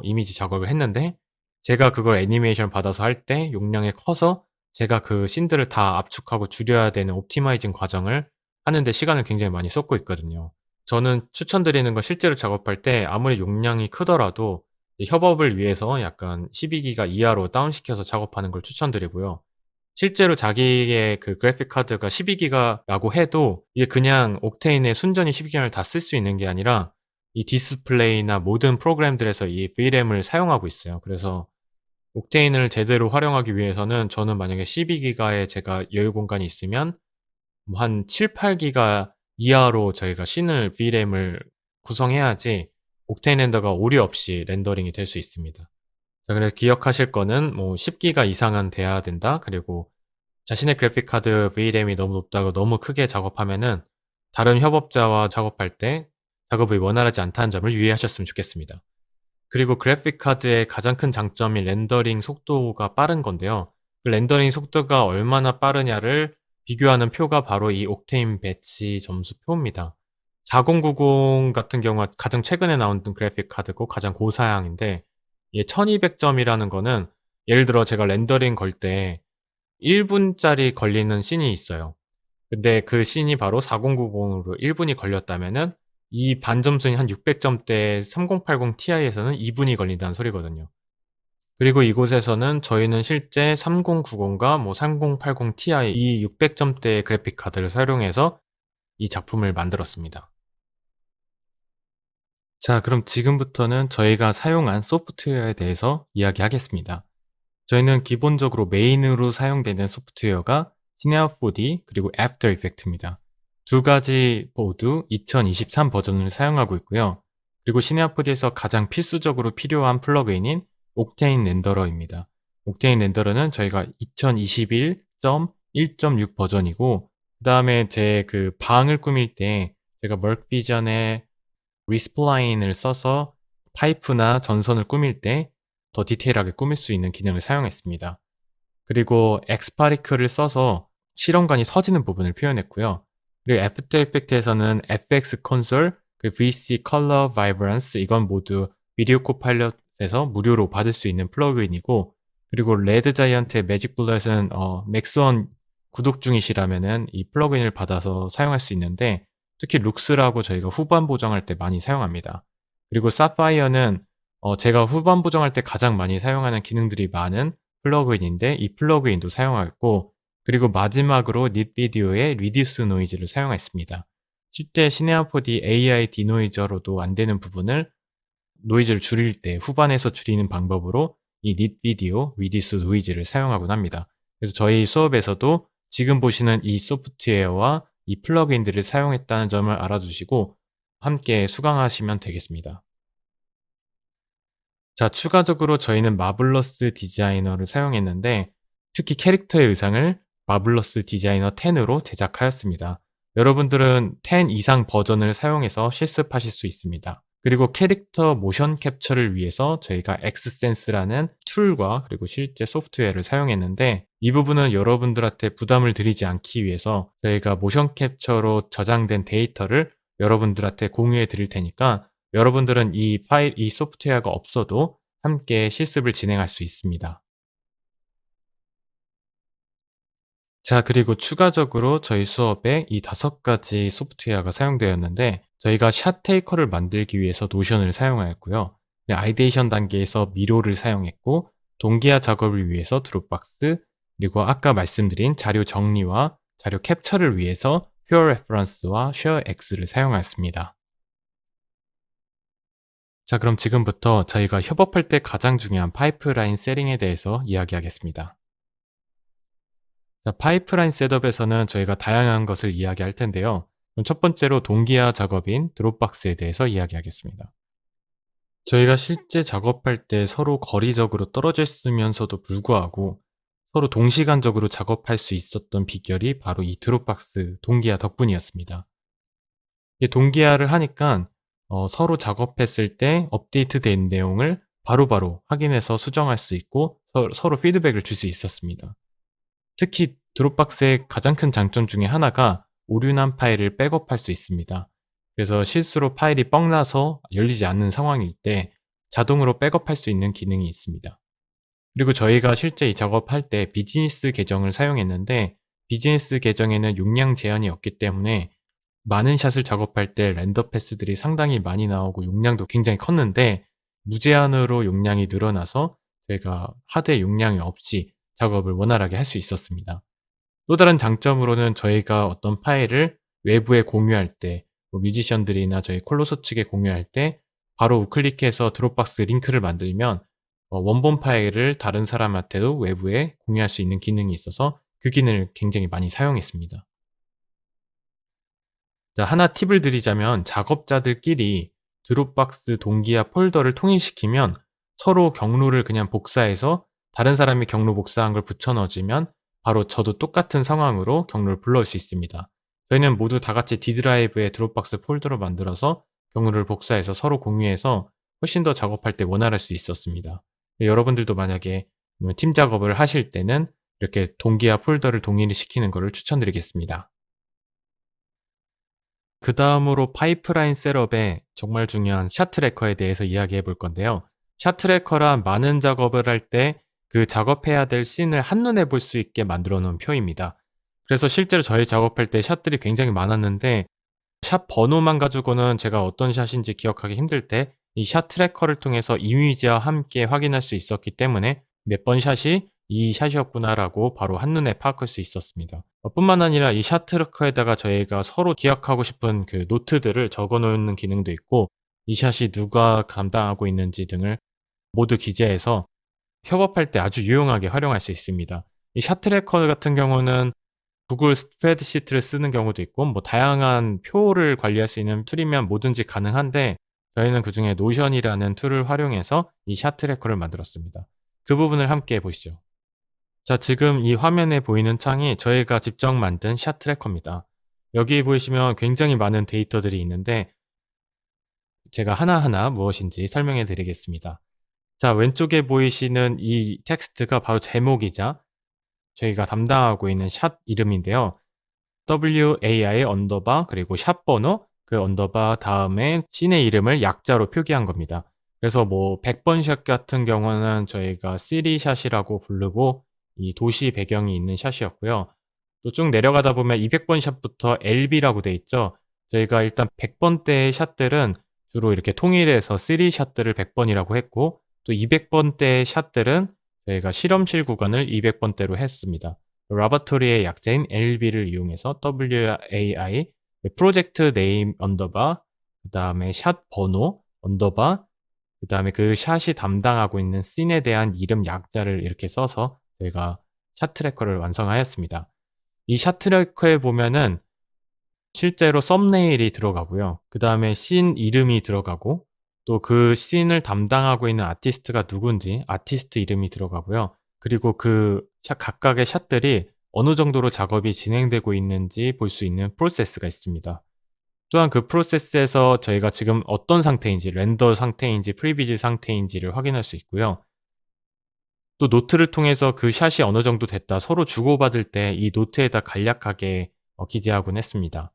이미지 작업을 했는데 제가 그걸 애니메이션 받아서 할 때 용량이 커서 제가 그 씬들을 다 압축하고 줄여야 되는 옵티마이징 과정을 하는 데 시간을 굉장히 많이 쏟고 있거든요. 저는 추천드리는 건 실제로 작업할 때 아무리 용량이 크더라도 이 협업을 위해서 약간 12기가 이하로 다운시켜서 작업하는 걸 추천드리고요. 실제로 자기의 그 그래픽 카드가 12기가라고 해도 이게 그냥 옥테인의 순전히 12기가를 다 쓸 수 있는 게 아니라 이 디스플레이나 모든 프로그램들에서 이 VRAM을 사용하고 있어요. 그래서 옥테인을 제대로 활용하기 위해서는 저는 만약에 12기가의 제가 여유 공간이 있으면 뭐 한 7-8기가 이하로 저희가 씬을 VRAM을 구성해야지 옥테인 렌더가 오류 없이 렌더링이 될 수 있습니다. 자, 그래서 기억하실 거는 뭐 10기가 이상은 돼야 된다. 그리고 자신의 그래픽 카드 VRAM이 너무 높다고 너무 크게 작업하면은 다른 협업자와 작업할 때 작업이 원활하지 않다는 점을 유의하셨으면 좋겠습니다. 그리고 그래픽 카드의 가장 큰 장점이 렌더링 속도가 빠른 건데요. 그 렌더링 속도가 얼마나 빠르냐를 비교하는 표가 바로 이 옥테인 배치 점수 표입니다. 4090 같은 경우가 가장 최근에 나온 그래픽 카드고 가장 고사양인데 이게 1200점이라는 거는 예를 들어 제가 렌더링 걸 때 1 분짜리 걸리는 씬이 있어요. 근데 그 씬이 바로 4090으로 1 분이 걸렸다면은 이 반점수인 한 600 점대 3080 Ti에서는 2 분이 걸린다는 소리거든요. 그리고 이곳에서는 저희는 실제 3090과 뭐 3080 Ti 이 600 점대의 그래픽 카드를 활용해서 이 작품을 만들었습니다. 자, 그럼 지금부터는 저희가 사용한 소프트웨어에 대해서 이야기하겠습니다. 저희는 기본적으로 메인으로 사용되는 소프트웨어가 시네마 4D 그리고 애프터 이펙트입니다. 두 가지 모두 2023 버전을 사용하고 있고요. 그리고 시네마 4D에서 가장 필수적으로 필요한 플러그인인 옥테인 렌더러입니다. 옥테인 렌더러는 저희가 2021.1.6 버전이고 그다음에 제 그 방을 꾸밀 때 제가 멀크비전의 리스플라인을 써서 파이프나 전선을 꾸밀 때 더 디테일하게 꾸밀 수 있는 기능을 사용했습니다. 그리고 엑스파리클을 써서 실험관이 서지는 부분을 표현했고요. 그리고 애프터 이펙트에서는 FX 콘솔, 그 VC 컬러 바이브런스 이건 모두 비디오 코파일럿에서 무료로 받을 수 있는 플러그인이고 그리고 레드 자이언트의 매직 블렛은 맥스원 구독 중이시라면은 이 플러그인을 받아서 사용할 수 있는데 특히 룩스라고 저희가 후반 보정할 때 많이 사용합니다. 그리고 사파이어는 제가 후반 보정할 때 가장 많이 사용하는 기능들이 많은 플러그인인데 이 플러그인도 사용하고 그리고 마지막으로 닛비디오의 리듀스 노이즈를 사용했습니다. 실제 시네마 4D AI 디노이저로도 안 되는 부분을 노이즈를 줄일 때 후반에서 줄이는 방법으로 이 닛비디오 리듀스 노이즈를 사용하곤 합니다. 그래서 저희 수업에서도 지금 보시는 이 소프트웨어와 이 플러그인들을 사용했다는 점을 알아두시고 함께 수강하시면 되겠습니다. 자, 추가적으로 저희는 마블러스 디자이너를 사용했는데 특히 캐릭터의 의상을 마블러스 디자이너 10으로 제작하였습니다. 여러분들은 10 이상 버전을 사용해서 실습하실 수 있습니다. 그리고 캐릭터 모션 캡처를 위해서 저희가 엑스센스라는 툴과 그리고 실제 소프트웨어를 사용했는데 이 부분은 여러분들한테 부담을 드리지 않기 위해서 저희가 모션 캡처로 저장된 데이터를 여러분들한테 공유해 드릴 테니까 여러분들은 이 파일, 이 소프트웨어가 없어도 함께 실습을 진행할 수 있습니다. 자, 그리고 추가적으로 저희 수업에 이 5가지 소프트웨어가 사용되었는데 저희가 샷 테이커를 만들기 위해서 노션을 사용하였고요. 네, 아이데이션 단계에서 미로를 사용했고 동기화 작업을 위해서 드롭박스, 그리고 아까 말씀드린 자료 정리와 자료 캡처를 위해서 퓨어 레퍼런스와 쉐어 X를 사용하였습니다. 자, 그럼 지금부터 저희가 협업할 때 가장 중요한 파이프라인 세팅에 대해서 이야기하겠습니다. 자, 파이프라인 셋업에서는 저희가 다양한 것을 이야기할 텐데요. 그럼 첫 번째로 동기화 작업인 드롭박스에 대해서 이야기하겠습니다. 저희가 실제 작업할 때 서로 거리적으로 떨어져 있으면서도 불구하고 서로 동시간적으로 작업할 수 있었던 비결이 바로 이 드롭박스 동기화 덕분이었습니다. 이게 동기화를 하니까 서로 작업했을 때 업데이트된 내용을 바로바로 확인해서 수정할 수 있고 서로 피드백을 줄 수 있었습니다. 특히 드롭박스의 가장 큰 장점 중에 하나가 오류난 파일을 백업할 수 있습니다. 그래서 실수로 파일이 뻥 나서 열리지 않는 상황일 때 자동으로 백업할 수 있는 기능이 있습니다. 그리고 저희가 실제 이 작업할 때 비즈니스 계정을 사용했는데 비즈니스 계정에는 용량 제한이 없기 때문에 많은 샷을 작업할 때 렌더 패스들이 상당히 많이 나오고 용량도 굉장히 컸는데 무제한으로 용량이 늘어나서 저희가 하드의 용량이 없이 작업을 원활하게 할 수 있었습니다. 또 다른 장점으로는 저희가 어떤 파일을 외부에 공유할 때 뮤지션들이나 저희 콜로서 측에 공유할 때 바로 우클릭해서 드롭박스 링크를 만들면 원본 파일을 다른 사람한테도 외부에 공유할 수 있는 기능이 있어서 그 기능을 굉장히 많이 사용했습니다. 자, 하나 팁을 드리자면 작업자들끼리 드롭박스 동기화 폴더를 통일시키면 서로 경로를 그냥 복사해서 다른 사람이 경로 복사한 걸 붙여 넣어주면 바로 저도 똑같은 상황으로 경로를 불러올 수 있습니다. 저희는 모두 다 같이 D 드라이브에 드롭박스 폴더를 만들어서 경로를 복사해서 서로 공유해서 훨씬 더 작업할 때 원활할 수 있었습니다. 여러분들도 만약에 팀 작업을 하실 때는 이렇게 동기화 폴더를 동일히 시키는 것을 추천드리겠습니다. 그 다음으로 파이프라인 셋업에 정말 중요한 샷 트래커에 대해서 이야기해 볼 건데요. 샷 트래커란 많은 작업을 할 때 그 작업해야 될 씬을 한눈에 볼 수 있게 만들어 놓은 표입니다. 그래서 실제로 저희 작업할 때 샷들이 굉장히 많았는데 샷 번호만 가지고는 제가 어떤 샷인지 기억하기 힘들 때 이 샷 트래커를 통해서 이미지와 함께 확인할 수 있었기 때문에 몇 번 샷이 이 샷이었구나라고 바로 한눈에 파악할 수 있었습니다. 뿐만 아니라 이 샷 트래커에다가 저희가 서로 기억하고 싶은 그 노트들을 적어 놓는 기능도 있고 이 샷이 누가 감당하고 있는지 등을 모두 기재해서 협업할 때 아주 유용하게 활용할 수 있습니다. 이 샷 트래커 같은 경우는 구글 스프레드시트를 쓰는 경우도 있고 다양한 표를 관리할 수 있는 툴이면 뭐든지 가능한데 저희는 그중에 노션이라는 툴을 활용해서 이 샷 트래커를 만들었습니다. 그 부분을 함께 보시죠. 자, 지금 이 화면에 보이는 창이 저희가 직접 만든 샷 트래커입니다. 여기 보시면 굉장히 많은 데이터들이 있는데 제가 하나하나 무엇인지 설명해 드리겠습니다. 자, 왼쪽에 보이시는 이 텍스트가 바로 제목이자 저희가 담당하고 있는 샷 이름인데요. WAI 언더바 그리고 샷 번호 그 언더바 다음에 씬의 이름을 약자로 표기한 겁니다. 그래서 100번 샷 같은 경우는 저희가 시리 샷이라고 부르고 이 도시 배경이 있는 샷이었고요. 또 쭉 내려가다 보면 200번 샷부터 LB라고 돼 있죠. 저희가 일단 100번대의 샷들은 주로 이렇게 통일해서 시리 샷들을 100번이라고 했고 또 200번대의 샷들은 저희가 실험실 구간을 200번대로 했습니다. 라보토리의 약자인 LB를 이용해서 WAI 프로젝트 네임 언더바 그 다음에 샷 번호 언더바 그 다음에 그 샷이 담당하고 있는 씬에 대한 이름 약자를 이렇게 써서 저희가 샷 트래커를 완성하였습니다. 이 샷 트래커에 보면은 실제로 썸네일이 들어가고요. 그 다음에 씬 이름이 들어가고 또 그 씬을 담당하고 있는 아티스트가 누군지 아티스트 이름이 들어가고요. 그리고 그 각각의 샷들이 어느 정도로 작업이 진행되고 있는지 볼 수 있는 프로세스가 있습니다. 또한 그 프로세스에서 저희가 지금 어떤 상태인지 렌더 상태인지 프리뷰 상태인지를 확인할 수 있고요. 또 노트를 통해서 그 샷이 어느 정도 됐다 서로 주고받을 때 이 노트에다 간략하게 기재하곤 했습니다.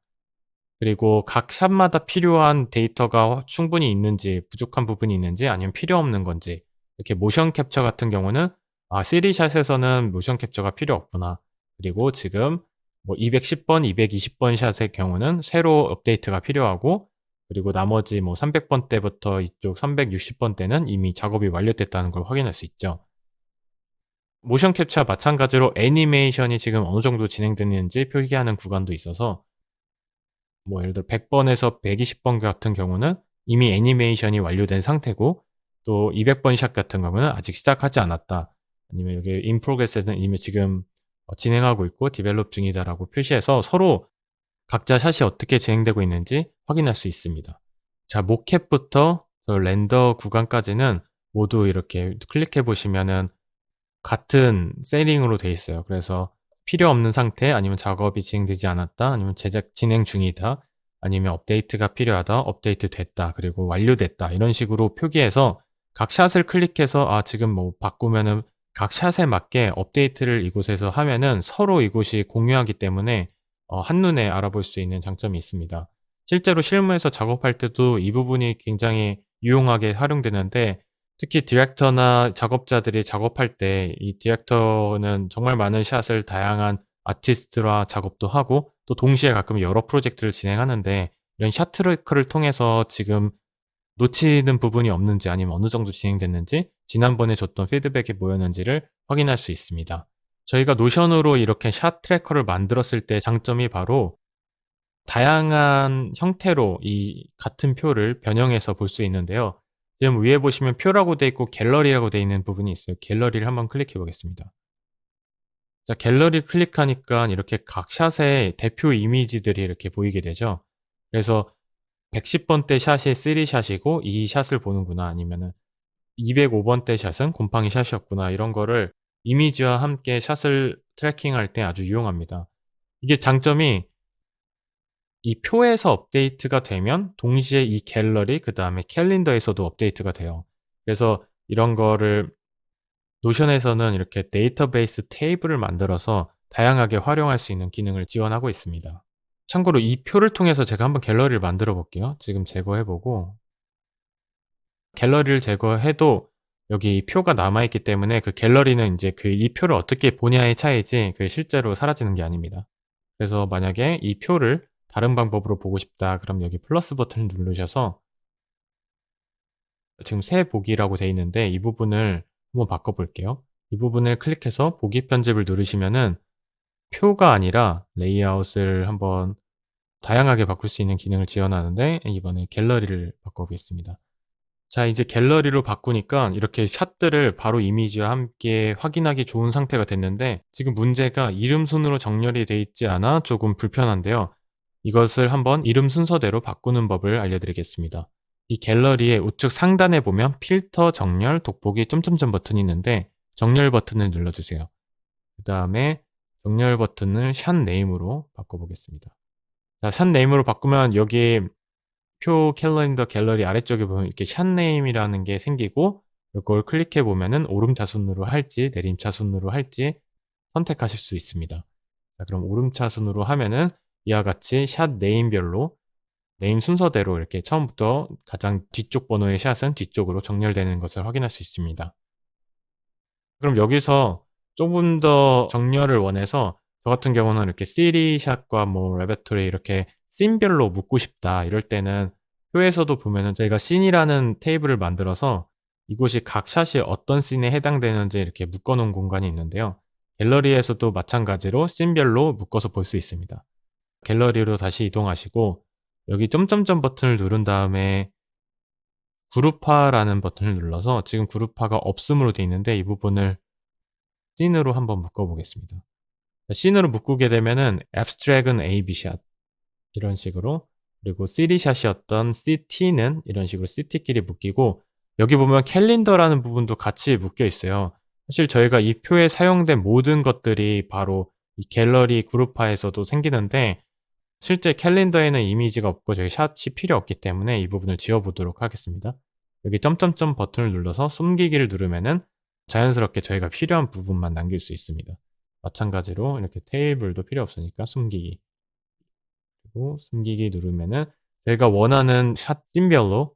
그리고 각 샷마다 필요한 데이터가 충분히 있는지 부족한 부분이 있는지 아니면 필요 없는 건지 이렇게 모션 캡처 같은 경우는 3D샷에서는 모션 capture가 필요 없구나. 그리고 지금 뭐 210 번, 220번 샷의 경우는 새로 업데이트가 필요하고, 그리고 나머지 뭐 300번 때부터 이쪽 360번 때는 이미 작업이 완료됐다는 걸 확인할 수 있죠. 모션 캡처와 마찬가지로 애니메이션이 지금 어느 정도 진행됐는지 표기하는 구간도 있어서, 뭐 예를 들어 100 번에서 120번 같은 경우는 이미 애니메이션이 완료된 상태고, 또 200번 샷 같은 경우는 아직 시작하지 않았다. 아니면 여기 in progress에는 이미 지금 진행하고 있고 디벨롭 중이다라고 표시해서 서로 각자 샷이 어떻게 진행되고 있는지 확인할 수 있습니다. 자, 모캡부터 저 렌더 구간까지는 모두 이렇게 클릭해 보시면은 같은 셋ting으로 돼 있어요. 그래서 필요 없는 상태, 아니면 작업이 진행되지 않았다, 아니면 제작 진행 중이다, 아니면 업데이트가 필요하다, 업데이트 됐다, 그리고 완료됐다, 이런 식으로 표기해서 각 샷을 클릭해서 지금 뭐 바꾸면은 각 샷에 맞게 업데이트를 이곳에서 하면은 서로 이곳이 공유하기 때문에 한눈에 알아볼 수 있는 장점이 있습니다. 실제로 실무에서 작업할 때도 이 부분이 굉장히 유용하게 활용되는데, 특히 디렉터나 작업자들이 작업할 때 이 디렉터는 정말 많은 샷을 다양한 아티스트와 작업도 하고, 또 동시에 가끔 여러 프로젝트를 진행하는데, 이런 샷 트래커를 통해서 지금 놓치는 부분이 없는지, 아니면 어느 정도 진행됐는지, 지난번에 줬던 피드백이 뭐였는지를 확인할 수 있습니다. 저희가 노션으로 이렇게 샷 트래커를 만들었을 때 장점이 바로 다양한 형태로 이 같은 표를 변형해서 볼 수 있는데요. 지금 위에 보시면 표라고 돼 있고 갤러리라고 돼 있는 부분이 있어요. 갤러리를 한번 클릭해 보겠습니다. 자, 갤러리 클릭하니까 이렇게 각 샷의 대표 이미지들이 이렇게 보이게 되죠. 그래서 110 번대 샷이 3 샷이고 이 샷을 보는구나, 아니면은 205 번대 샷은 곰팡이 샷이었구나, 이런 거를 이미지와 함께 샷을 트래킹할 때 아주 유용합니다. 이게 장점이, 이 표에서 업데이트가 되면 동시에 이 갤러리, 그다음에 캘린더에서도 업데이트가 돼요. 그래서 이런 거를 노션에서는 이렇게 데이터베이스 테이블을 만들어서 다양하게 활용할 수 있는 기능을 지원하고 있습니다. 참고로 이 표를 통해서 제가 한번 갤러리를 만들어 볼게요. 지금 제거해 보고, 갤러리를 제거해도 여기 이 표가 남아 있기 때문에 그 갤러리는 인제 이 표를 어떻게 보냐의 차이지 실제로 사라지는 게 아닙니다. 그래서 만약에 이 표를 다른 방법으로 보고 싶다, 그럼 여기 플러스 버튼을 누르셔서 지금 새 보기라고 돼 있는데 이 부분을 한번 바꿔 볼게요. 이 부분을 클릭해서 보기 편집을 누르시면은 표가 아니라 레이아웃을 한번 다양하게 바꿀 수 있는 기능을 지원하는데, 이번에 갤러리를 바꿔 보겠습니다. 자, 이제 갤러리로 바꾸니까 이렇게 샷들을 바로 이미지와 함께 확인하기 좋은 상태가 됐는데, 지금 문제가 이름 순으로 정렬이 돼 있지 않아 조금 불편한데요. 이것을 한번 이름 순서대로 바꾸는 법을 알려드리겠습니다. 이 갤러리의 우측 상단에 보면 필터, 정렬, 돋보기 점점점 버튼이 있는데, 정렬 버튼을 눌러주세요. 그 다음에 정렬 버튼을 샷 네임으로 바꿔보겠습니다. 자, 샷 네임으로 바꾸면 여기 표 캘린더 갤러리 아래쪽에 보면 이렇게 샷 네임이라는 게 생기고, 이걸 클릭해 보면은 오름차순으로 할지 내림차순으로 할지 선택하실 수 있습니다. 자, 그럼 오름차순으로 하면은 이와 같이 샷 네임별로 네임 순서대로 이렇게 처음부터 가장 뒤쪽 번호의 샷은 뒤쪽으로 정렬되는 것을 확인할 수 있습니다. 그럼 여기서 조금 더 정렬을 원해서, 저 같은 경우는 이렇게 시리 샷과 뭐 레베토리 이렇게 씬별로 묶고 싶다, 이럴 때는 표에서도 보면은 저희가 씬이라는 테이블을 만들어서 이곳이 각 샷이 어떤 씬에 해당되는지 이렇게 묶어 놓은 공간이 있는데요. 갤러리에서도 마찬가지로 씬별로 묶어서 볼 수 있습니다. 갤러리로 다시 이동하시고 여기 점점점 버튼을 누른 다음에 그룹화라는 버튼을 눌러서, 지금 그룹화가 없음으로 되어 있는데 이 부분을 씬으로 한번 묶어 보겠습니다. 씬으로 묶게 되면은 abstract은 AB샷 이런 식으로, 그리고 CD샷이었던 CT는 이런 식으로 CT끼리 묶이고, 여기 보면 캘린더라는 부분도 같이 묶여 있어요. 사실 저희가 이 표에 사용된 모든 것들이 바로 이 갤러리 그룹화에서도 생기는데, 실제 캘린더에는 이미지가 없고 저희 샷이 필요 없기 때문에 이 부분을 지워 보도록 하겠습니다. 여기 점점점 버튼을 눌러서 숨기기를 누르면은 자연스럽게 저희가 필요한 부분만 남길 수 있습니다. 마찬가지로 이렇게 테이블도 필요 없으니까 숨기기, 그리고 숨기기 누르면은 저희가 원하는 샷 씬별로,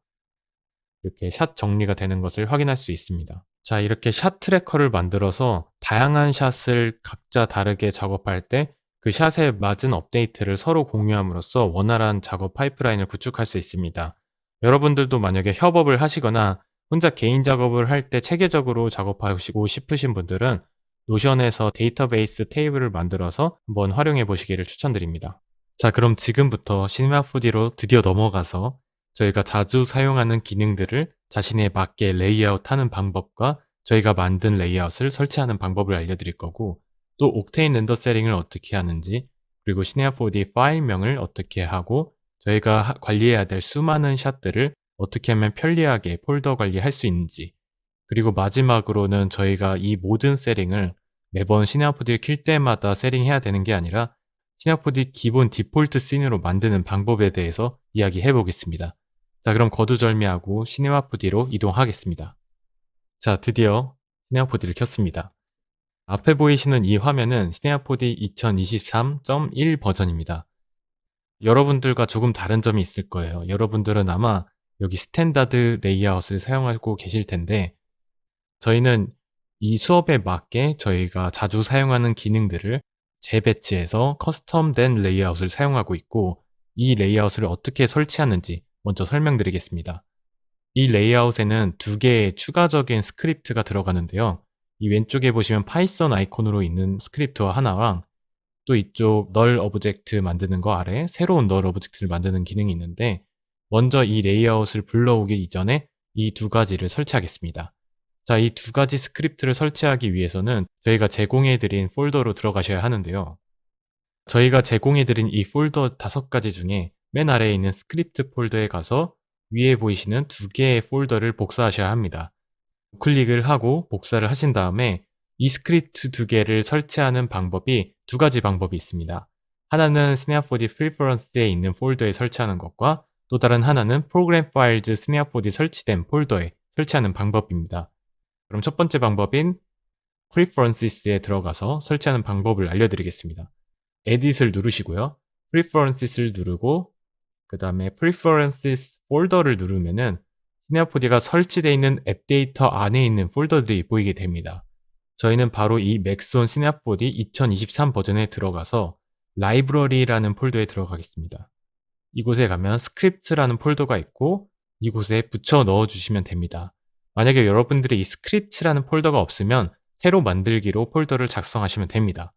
이렇게 샷 정리가 되는 것을 확인할 수 있습니다. 자, 이렇게 샷 트래커를 만들어서 다양한 샷을 각자 다르게 작업할 때 그 샷에 맞은 업데이트를 서로 공유함으로써 원활한 작업 파이프라인을 구축할 수 있습니다. 여러분들도 만약에 협업을 하시거나 혼자 개인 작업을 할 때 체계적으로 작업하시고 싶으신 분들은 노션에서 데이터베이스 테이블을 만들어서 한번 활용해 보시기를 추천드립니다. 자, 그럼 지금부터 시네마 4D로 드디어 넘어가서 저희가 자주 사용하는 기능들을 자신에 맞게 레이아웃하는 방법과 저희가 만든 레이아웃을 설치하는 방법을 알려드릴 거고, 또 옥테인 렌더 셋팅을 어떻게 하는지, 그리고 시네마 4D 파일명을 어떻게 하고 저희가 관리해야 될 수많은 샷들을 어떻게 하면 편리하게 폴더 관리할 수 있는지, 그리고 마지막으로는 저희가 이 모든 세팅을 매번 시네마 4D를 킬 때마다 세팅해야 되는 게 아니라 시네마 4D 기본 디폴트 씬으로 만드는 방법에 대해서 이야기해 보겠습니다. 자, 그럼 거두절미하고 시네마 4D로 이동하겠습니다. 자, 드디어 시네마 4D를 켰습니다. 앞에 보이시는 이 화면은 시네마 4D 2023.1 버전입니다. 여러분들과 조금 다른 점이 있을 거예요. 여러분들은 아마 여기 스탠다드 레이아웃을 사용하고 계실 텐데, 저희는 이 수업에 맞게 저희가 자주 사용하는 기능들을 재배치해서 커스텀된 레이아웃을 사용하고 있고, 이 레이아웃을 어떻게 설치하는지 먼저 설명드리겠습니다. 이 레이아웃에는 두 개의 추가적인 스크립트가 들어가는데요. 이 왼쪽에 보시면 파이썬 아이콘으로 있는 스크립트와 하나랑, 또 이쪽 널 오브젝트 만드는 거 아래 새로운 널 오브젝트를 만드는 기능이 있는데, 먼저 이 레이아웃을 불러오기 이전에 이 두 가지를 설치하겠습니다. 자, 이 두 가지 스크립트를 설치하기 위해서는 저희가 제공해드린 폴더로 들어가셔야 하는데요. 저희가 제공해드린 이 폴더 5가지 중에 맨 아래에 있는 스크립트 폴더에 가서 위에 보이시는 두 개의 폴더를 복사하셔야 합니다. 클릭을 하고 복사를 하신 다음에 이 스크립트 두 개를 설치하는 방법이 두 가지 방법이 있습니다. 하나는 시네마 4D Preference에 있는 폴더에 설치하는 것과, 또 다른 하나는 Program Files 시네마 4D 설치된 폴더에 설치하는 방법입니다. 그럼 첫 번째 방법인 Preferences에 들어가서 설치하는 방법을 알려드리겠습니다. Edit을 누르시고요. Preferences를 누르고 그 다음에 Preferences 폴더를 누르면은 시네마 4D가 설치되어 있는 앱 데이터 안에 있는 폴더들이 보이게 됩니다. 저희는 바로 이 맥스온 시네마 4D 2023 버전에 들어가서 라이브러리라는 폴더에 들어가겠습니다. 이곳에 가면 스크립트라는 폴더가 있고 이곳에 붙여 넣어 주시면 됩니다. 만약에 여러분들이 이 스크립트라는 폴더가 없으면 새로 만들기로 폴더를 작성하시면 됩니다.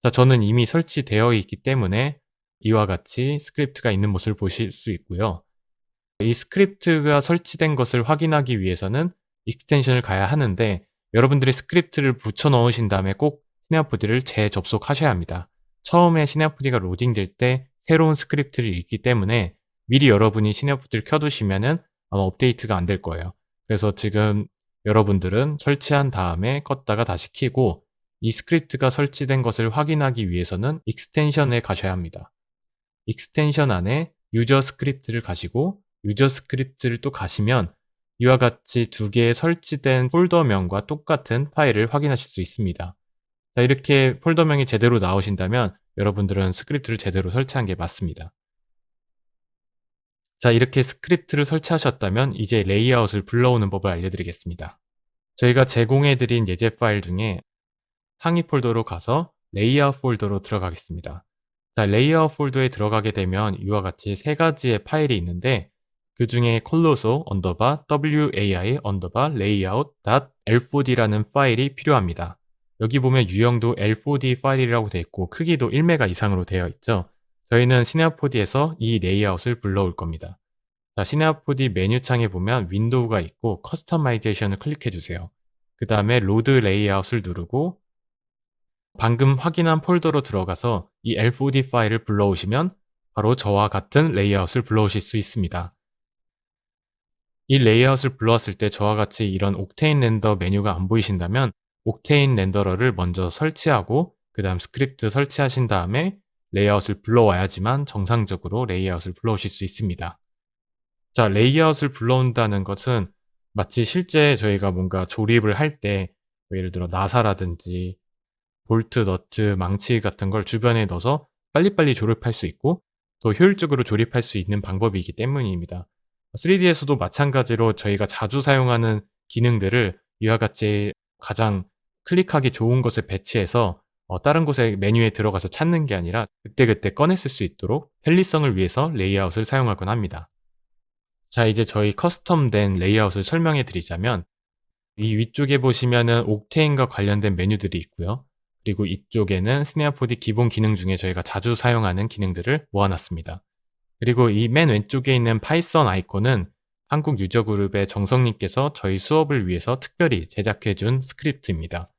자, 저는 이미 설치되어 있기 때문에 이와 같이 스크립트가 있는 모습을 보실 수 있고요. 이 스크립트가 설치된 것을 확인하기 위해서는 익스텐션을 가야 하는데, 여러분들이 스크립트를 붙여 넣으신 다음에 꼭 시네마 4D를 재접속하셔야 합니다. 처음에 시네마 4D가 로딩될 때 새로운 스크립트를 읽기 때문에 미리 여러분이 시네마 4D를 켜두시면은 아마 업데이트가 안 될 거예요. 그래서 지금 여러분들은 설치한 다음에 껐다가 다시 켜고, 이 스크립트가 설치된 것을 확인하기 위해서는 익스텐션에 가셔야 합니다. 익스텐션 안에 유저 스크립트를 가시고 유저 스크립트를 또 가시면 이와 같이 두 개의 설치된 폴더명과 똑같은 파일을 확인하실 수 있습니다. 자, 이렇게 폴더명이 제대로 나오신다면 여러분들은 스크립트를 제대로 설치한 게 맞습니다. 자, 이렇게 스크립트를 설치하셨다면 이제 레이아웃을 불러오는 법을 알려드리겠습니다. 저희가 제공해드린 예제 파일 중에 상위 폴더로 가서 레이아웃 폴더로 들어가겠습니다. 자, 레이아웃 폴더에 들어가게 되면 이와 같이 세 가지의 파일이 있는데, 그 중에 콜로소 wai layout.l4d라는 파일이 필요합니다. 여기 보면 유형도 L4D 파일이라고 되어 있고 크기도 1메가 이상으로 되어 있죠. 저희는 시네마 4D에서 이 레이아웃을 불러올 겁니다. 자, 시네마 4D 메뉴 창에 보면 윈도우가 있고 커스터마이제이션을 클릭해 주세요. 그 다음에 로드 레이아웃을 누르고 방금 확인한 폴더로 들어가서 이 L4D 파일을 불러오시면 바로 저와 같은 레이아웃을 불러오실 수 있습니다. 이 레이아웃을 불러왔을 때 저와 같이 이런 옥테인 렌더 메뉴가 안 보이신다면 옥테인 렌더러를 먼저 설치하고 그 다음 스크립트 설치하신 다음에 레이아웃을 불러와야지만 정상적으로 레이아웃을 불러오실 수 있습니다. 자, 레이아웃을 불러온다는 것은 마치 실제 저희가 뭔가 조립을 할 때 예를 들어 나사라든지 볼트, 너트, 망치 같은 걸 주변에 넣어서 빨리빨리 조립할 수 있고 더 효율적으로 조립할 수 있는 방법이기 때문입니다. 3D에서도 마찬가지로 저희가 자주 사용하는 기능들을 이와 같이 가장 클릭하기 좋은 곳에 배치해서 다른 곳에 메뉴에 들어가서 찾는 게 아니라 그때그때 꺼내 쓸 수 있도록 편리성을 위해서 레이아웃을 사용하곤 합니다. 자, 이제 저희 커스텀된 레이아웃을 설명해 드리자면 이 위쪽에 보시면은 옥테인과 관련된 메뉴들이 있고요. 그리고 이쪽에는 스네어포드 기본 기능 중에 저희가 자주 사용하는 기능들을 모아 놨습니다. 그리고 이 맨 왼쪽에 있는 파이썬 아이콘은 한국 유저 그룹의 정성님께서 저희 수업을 위해서 특별히 제작해 준 스크립트입니다.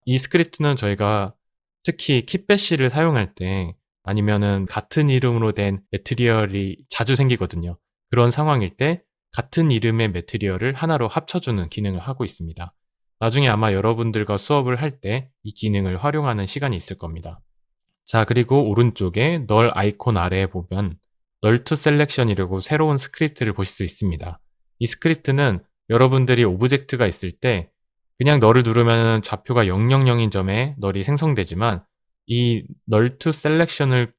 이 스크립트는 저희가 특히 킷배시를 사용할 때 아니면은 같은 이름으로 된 매트리얼이 자주 생기거든요. 그런 상황일 때 같은 이름의 매트리얼을 하나로 합쳐주는 기능을 하고 있습니다. 나중에 아마 여러분들과 수업을 할 때 이 기능을 활용하는 시간이 있을 겁니다. 자, 그리고 오른쪽에 널 아이콘 아래에 보면 널 투 셀렉션이라고 새로운 스크립트를 보실 수 있습니다. 이 스크립트는 여러분들이 오브젝트가 있을 때 그냥 널을 누르면 좌표가 000인 점에 널이 생성되지만 이 널 투 셀렉션을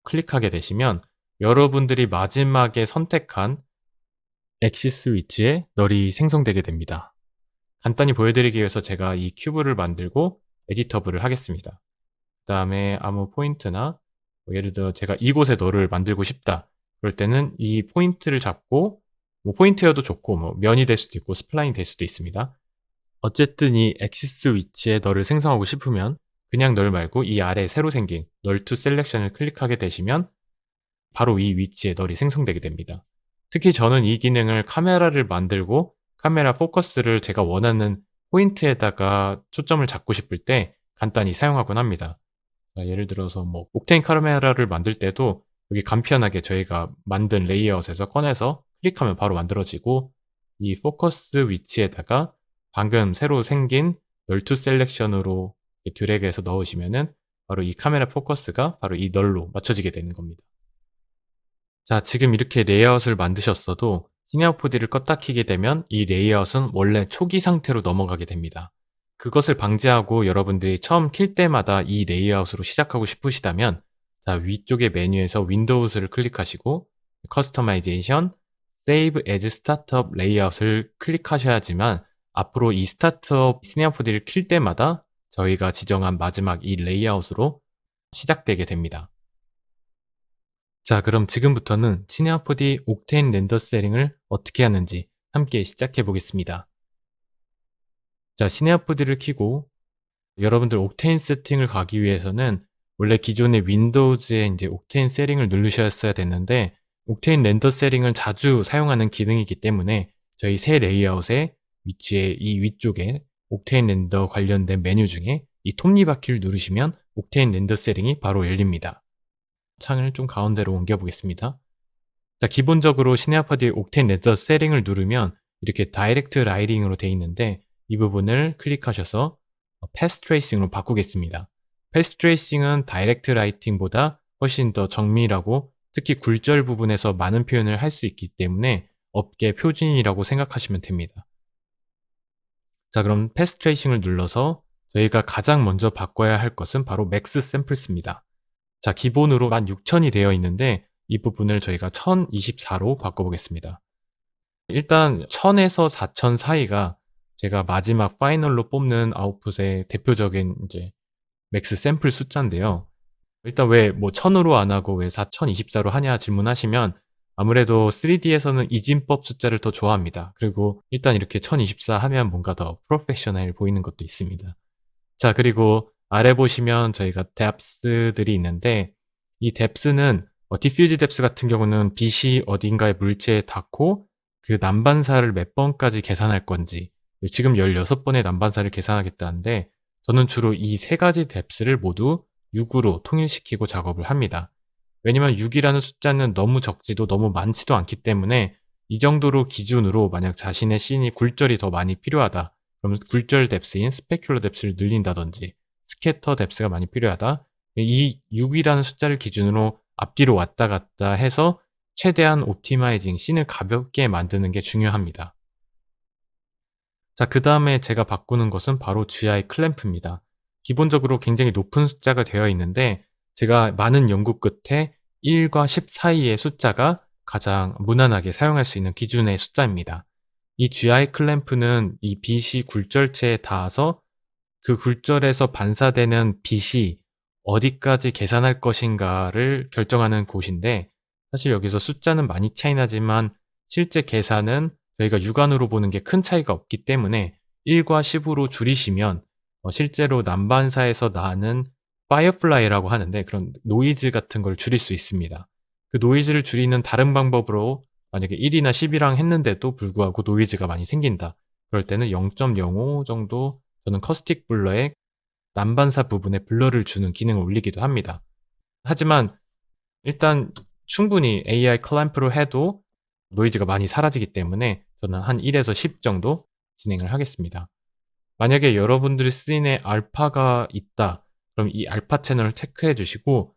클릭하게 되시면 여러분들이 마지막에 선택한 액시스 위치에 널이 생성되게 됩니다. 간단히 보여드리기 위해서 제가 이 큐브를 만들고 에디터블을 하겠습니다. 그 다음에 아무 포인트나 예를 들어 제가 이곳에 널을 만들고 싶다. 그럴 때는 이 포인트를 잡고 포인트여도 좋고 면이 될 수도 있고 스플라인이 될 수도 있습니다. 어쨌든 이 액시스 위치에 널을 생성하고 싶으면 그냥 널 말고 이 아래 새로 생긴 널 투 셀렉션을 클릭하게 되시면 바로 이 위치에 널이 생성되게 됩니다. 특히 저는 이 기능을 카메라를 만들고 카메라 포커스를 제가 원하는 포인트에다가 초점을 잡고 싶을 때 간단히 사용하곤 합니다. 예를 들어서 옥테인 카메라를 만들 때도 여기 간편하게 저희가 만든 레이아웃에서 꺼내서 클릭하면 바로 만들어지고 이 포커스 위치에다가 방금 새로 생긴 널 투 셀렉션으로 드래그해서 넣으시면은 바로 이 카메라 포커스가 바로 이 널로 맞춰지게 되는 겁니다. 자, 지금 이렇게 레이아웃을 만드셨어도 시네어포드를 껐다 켜게 되면 이 레이아웃은 원래 초기 상태로 넘어가게 됩니다. 그것을 방지하고 여러분들이 처음 킬 때마다 이 레이아웃으로 시작하고 싶으시다면 자, 위쪽의 메뉴에서 윈도우즈를 클릭하시고 커스터마이제이션, Save as Startup 레이아웃을 클릭하셔야지만 앞으로 이 스타트업 시네어포드를 킬 때마다 저희가 지정한 마지막 이 레이아웃으로 시작되게 됩니다. 자, 그럼 지금부터는 시네어포드 옥테인 렌더 셋링을 어떻게 하는지 함께 시작해 보겠습니다. 자, 시네어포드를 켜고 여러분들 옥테인 세팅을 가기 위해서는 원래 기존의 윈도우즈에 이제 옥테인 셋링을 누르셨어야 됐는데 옥테인 렌더 셋링을 자주 사용하는 기능이기 때문에 저희 새 레이아웃의 위치에 이 위쪽에 옥테인 렌더 관련된 메뉴 중에 이 톱니바퀴를 누르시면 옥테인 렌더 셋링이 바로 열립니다. 창을 좀 가운데로 옮겨 보겠습니다. 자, 기본적으로 시네어포드 옥테인 렌더 셋링을 누르면 이렇게 다이렉트 라이팅으로 되어 있는데 이 부분을 클릭하셔서 패스 트레이싱으로 바꾸겠습니다. 패스 트레이싱은 다이렉트 라이팅보다 훨씬 더 정밀하고 특히 굴절 부분에서 많은 표현을 할 수 있기 때문에 업계 표준이라고 생각하시면 됩니다. 자, 그럼 패스 트레이싱을 눌러서 저희가 가장 먼저 바꿔야 할 것은 바로 맥스 샘플스입니다. 자, 기본으로 16,000이 되어 있는데 이 부분을 저희가 1024로 바꿔보겠습니다. 일단 1000에서 4000 사이가 제가 마지막 파이널로 뽑는 아웃풋의 대표적인 이제 맥스 샘플 숫자인데요. 일단 왜 1000으로 안 하고 왜 4024로 하냐 질문하시면 아무래도 3D에서는 이진법 숫자를 더 좋아합니다. 그리고 일단 이렇게 1024 하면 뭔가 더 프로페셔널 보이는 것도 있습니다. 자, 그리고 아래 보시면 저희가 depth들이 있는데 이 depth는 diffuse depth 같은 경우는 빛이 어딘가에 물체에 닿고 그 난반사를 몇 번까지 계산할 건지 지금 16번의 난반사를 계산하겠다는데 저는 주로 이 세 가지 depth를 모두 6으로 통일시키고 작업을 합니다. 왜냐면 6이라는 숫자는 너무 적지도 너무 많지도 않기 때문에 이 정도로 기준으로 만약 자신의 씬이 굴절이 더 많이 필요하다. 그러면 굴절 뎁스인 스페큘러 뎁스를 늘린다든지 스캐터 뎁스가 많이 필요하다. 이 6이라는 숫자를 기준으로 앞뒤로 왔다 갔다 해서 최대한 옵티마이징, 씬을 가볍게 만드는 게 중요합니다. 자, 그 다음에 제가 바꾸는 것은 바로 GI 클램프입니다. 기본적으로 굉장히 높은 숫자가 되어 있는데 제가 많은 연구 끝에 1과 10 사이의 숫자가 가장 무난하게 사용할 수 있는 기준의 숫자입니다. 이 GI 클램프는 이 빛이 굴절체에 닿아서 그 굴절에서 반사되는 빛이 어디까지 계산할 것인가를 결정하는 곳인데, 사실 여기서 숫자는 많이 차이 나지만 실제 계산은 저희가 육안으로 보는 게 큰 차이가 없기 때문에 1과 10으로 줄이시면 실제로 난반사에서 나는 파이어플라이라고 하는데 그런 노이즈 같은 걸 줄일 수 있습니다. 그 노이즈를 줄이는 다른 방법으로 만약에 1이나 10이랑 했는데도 불구하고 노이즈가 많이 생긴다, 그럴 때는 0.05 정도 저는 커스틱 블러에 난반사 부분에 블러를 주는 기능을 올리기도 합니다. 하지만 일단 충분히 AI 클램프로 해도 노이즈가 많이 사라지기 때문에 저는 한 1에서 10 정도 진행을 하겠습니다. 만약에 여러분들이 씬에 알파가 있다, 그럼 이 알파 채널을 체크해 주시고,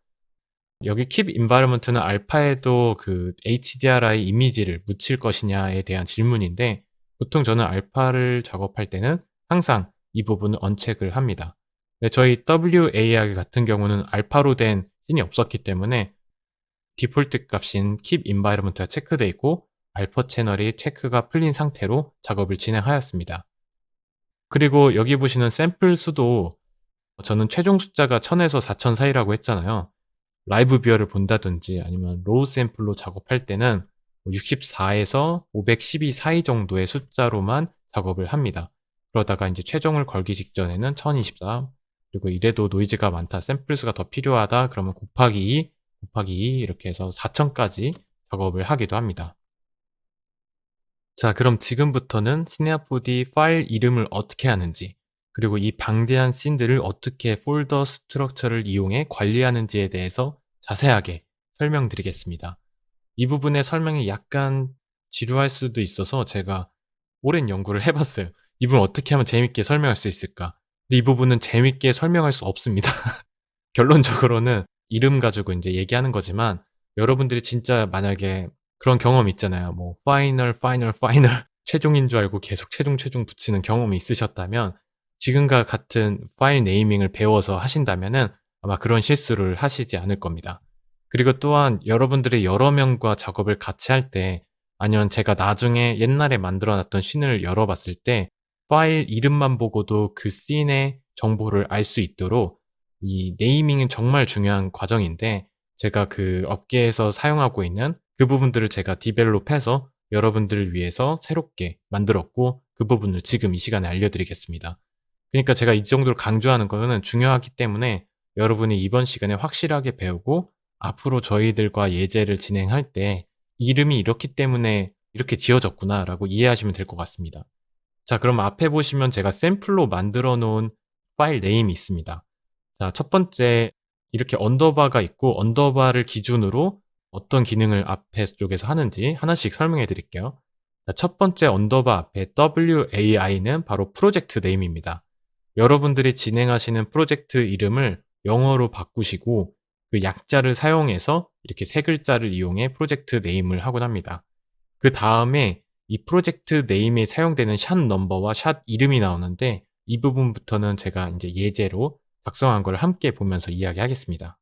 여기 Keep Environment는 알파에도 그 HDRI 이미지를 묻힐 것이냐에 대한 질문인데, 보통 저는 알파를 작업할 때는 항상 이 부분을 언체크를 합니다. 근데 저희 WAR 같은 경우는 알파로 된 씬이 없었기 때문에 디폴트 값인 Keep Environment가 체크되어 있고 알파 채널이 체크가 풀린 상태로 작업을 진행하였습니다. 그리고 여기 보시는 샘플 수도 저는 최종 숫자가 1000에서 4000 사이라고 했잖아요. 라이브 뷰어를 본다든지 아니면 로우 샘플로 작업할 때는 64에서 512 사이 정도의 숫자로만 작업을 합니다. 그러다가 이제 최종을 걸기 직전에는 1024, 그리고 이래도 노이즈가 많다, 샘플 수가 더 필요하다, 그러면 곱하기 2, 곱하기 2 이렇게 해서 4000까지 작업을 하기도 합니다. 자, 그럼 지금부터는 시네아포디 파일 이름을 어떻게 하는지, 그리고 이 방대한 씬들을 어떻게 폴더 스트럭처를 이용해 관리하는지에 대해서 자세하게 설명드리겠습니다. 이 부분의 설명이 약간 지루할 수도 있어서 제가 오랜 연구를 해봤어요. 이 부분 어떻게 하면 재밌게 설명할 수 있을까? 근데 이 부분은 재밌게 설명할 수 없습니다. 결론적으로는 이름 가지고 이제 얘기하는 거지만, 여러분들이 진짜 만약에 그런 경험 있잖아요. 뭐 파이널 최종인 줄 알고 계속 최종 붙이는 경험이 있으셨다면, 지금과 같은 파일 네이밍을 배워서 하신다면은 아마 그런 실수를 하시지 않을 겁니다. 그리고 또한 여러분들이 여러 명과 작업을 같이 할 때, 아니면 제가 나중에 옛날에 만들어 놨던 씬을 열어봤을 때 파일 이름만 보고도 그 씬의 정보를 알 수 있도록 이 네이밍은 정말 중요한 과정인데, 제가 그 업계에서 사용하고 있는 그 부분들을 제가 디벨롭해서 여러분들을 위해서 새롭게 만들었고, 그 부분을 지금 이 시간에 알려드리겠습니다. 그러니까 제가 이 정도로 강조하는 거는 중요하기 때문에 여러분이 이번 시간에 확실하게 배우고 앞으로 저희들과 예제를 진행할 때 이름이 이렇기 때문에 이렇게 지어졌구나라고 이해하시면 될 것 같습니다. 자, 그럼 앞에 보시면 제가 샘플로 만들어 놓은 파일 네임이 있습니다. 자, 첫 번째, 이렇게 언더바가 있고 언더바를 기준으로 어떤 기능을 앞에 쪽에서 하는지 하나씩 설명해 드릴게요. 자, 첫 번째 언더바 앞에 WAI는 바로 프로젝트 네임입니다. 여러분들이 진행하시는 프로젝트 이름을 영어로 바꾸시고 그 약자를 사용해서 이렇게 세 글자를 이용해 프로젝트 네임을 하곤 합니다. 그 다음에 이 프로젝트 네임에 사용되는 샷 넘버와 샷 이름이 나오는데, 이 부분부터는 제가 이제 예제로 작성한 걸 함께 보면서 이야기하겠습니다.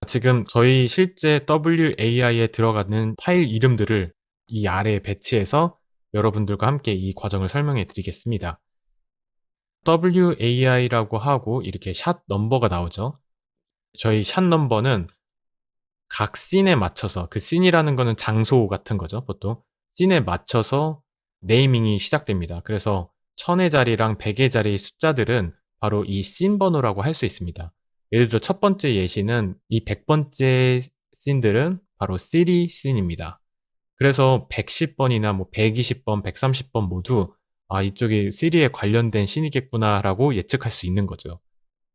지금 저희 실제 WAI에 들어가는 파일 이름들을 이 아래에 배치해서 여러분들과 함께 이 과정을 설명해 드리겠습니다. WAI라고 하고 이렇게 샷 넘버가 나오죠. 저희 샷 넘버는 각 씬에 맞춰서, 그 씬이라는 거는 장소 같은 거죠, 보통. 씬에 맞춰서 네이밍이 시작됩니다. 그래서 1000의 자리랑 100의 자리 숫자들은 바로 이 씬 번호라고 할 수 있습니다. 예를 들어 첫 번째 예시는 이 100번째 씬들은 바로 시리 씬입니다. 그래서 110번이나 뭐 120번, 130번 모두 이쪽이 시리에 관련된 씬이겠구나라고 예측할 수 있는 거죠.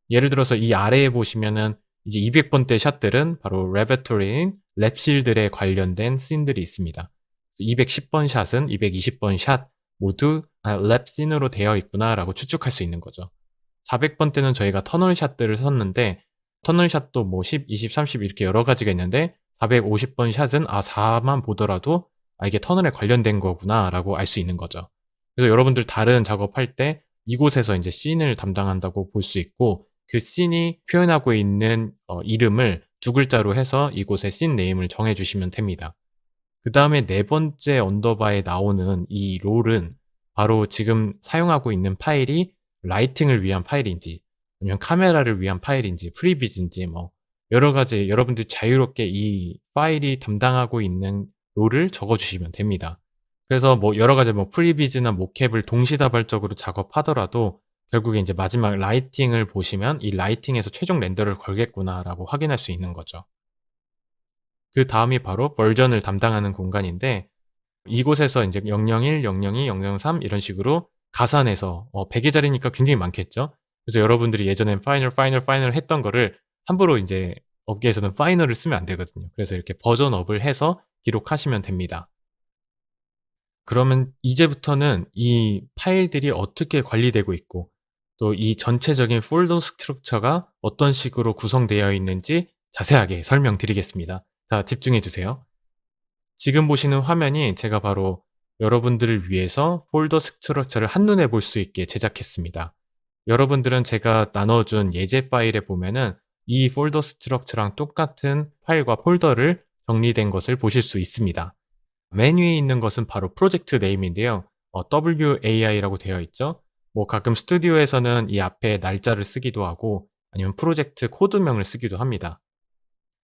예를 들어서 이 아래에 보시면은 이제 200번대 샷들은 바로 레베토리인 랩실들에 관련된 씬들이 있습니다. 210번 샷은 220번 샷 모두 랩씬으로 되어 있구나라고 추측할 수 있는 거죠. 400번 때는 저희가 터널 샷들을 썼는데, 터널 샷도 뭐 10, 20, 30 이렇게 여러 가지가 있는데 450번 샷은 4만 보더라도 이게 터널에 관련된 거구나라고 알 수 있는 거죠. 그래서 여러분들 다른 작업할 때 이곳에서 이제 씬을 담당한다고 볼 수 있고, 그 씬이 표현하고 있는 이름을 두 글자로 해서 이곳에 씬 네임을 정해 주시면 됩니다. 그 다음에 네 번째 언더바에 나오는 이 롤은 바로 지금 사용하고 있는 파일이 라이팅을 위한 파일인지 아니면 카메라를 위한 파일인지 프리비즈인지 뭐 여러 가지 여러분들이 자유롭게 이 파일이 담당하고 있는 롤을 적어 주시면 됩니다. 그래서 뭐 여러 가지 뭐 프리비즈나 모캡을 동시다발적으로 작업하더라도 결국에 인제 마지막 라이팅을 보시면 '이 라이팅에서 최종 렌더를 걸겠구나.'라고 확인할 수 있는 거죠. 그다음이 바로 버전을 담당하는 공간인데 이곳에서 인제 001, 002, 003 이런 식으로 가산해서 100 개짜리니까 굉장히 많겠죠. 그래서 여러분들이 예전엔 파이널 했던 거를 함부로 인제 업계에서는 파이널을 쓰면 안 되거든요. 그래서 이렇게 버전업을 해서 기록하시면 됩니다. 그러면 이제부터는 이 파일들이 어떻게 관리되고 있고 또 이 전체적인 폴더 스트럭처가 어떤 식으로 구성되어 있는지 자세하게 설명드리겠습니다. 자, 집중해 주세요. 지금 보시는 화면이 제가 바로 여러분들을 위해서 폴더 스트럭처를 한눈에 볼 수 있게 제작했습니다. 여러분들은 제가 나눠준 예제 파일에 보면은 이 폴더 스트럭처랑 똑같은 파일과 폴더를 정리된 것을 보실 수 있습니다. 맨 위에 있는 것은 바로 프로젝트 네임인데요. WAI라고 되어 있죠. 뭐 가끔 스튜디오에서는 이 앞에 날짜를 쓰기도 하고 아니면 프로젝트 코드명을 쓰기도 합니다.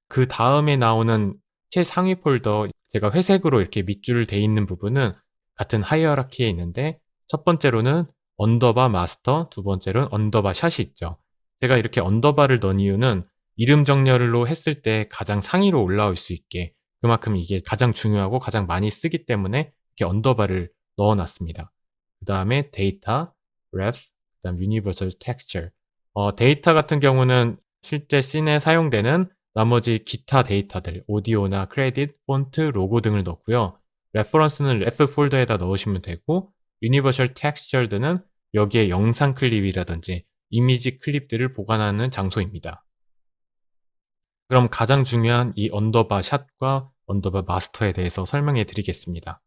그다음에 나오는 최상위 폴더 제가 회색으로 이렇게 밑줄 돼 있는 부분은 같은 하이어라키에 있는데 첫 번째로는 언더바 마스터, 두 번째로는 언더바 샷이 있죠. 제가 이렇게 언더바를 넣은 이유는 이름 정렬로 했을 때 가장 상위로 올라올 수 있게 그만큼 이게 가장 중요하고 가장 많이 쓰기 때문에 이렇게 언더바를 넣어 놨습니다. 그다음에 데이터, ref, 그다음 universal texture. 데이터 같은 경우는 실제 씬에 사용되는 나머지 기타 데이터들, 오디오나 크레딧, 폰트, 로고 등을 넣고요. 레퍼런스는 ref 폴더에다 넣으시면 되고 유니버셜 텍스처드는 여기에 영상 클립이라든지 이미지 클립들을 보관하는 장소입니다. 그럼 가장 중요한 이 언더바 샷과 언더바 마스터에 대해서 설명해 드리겠습니다.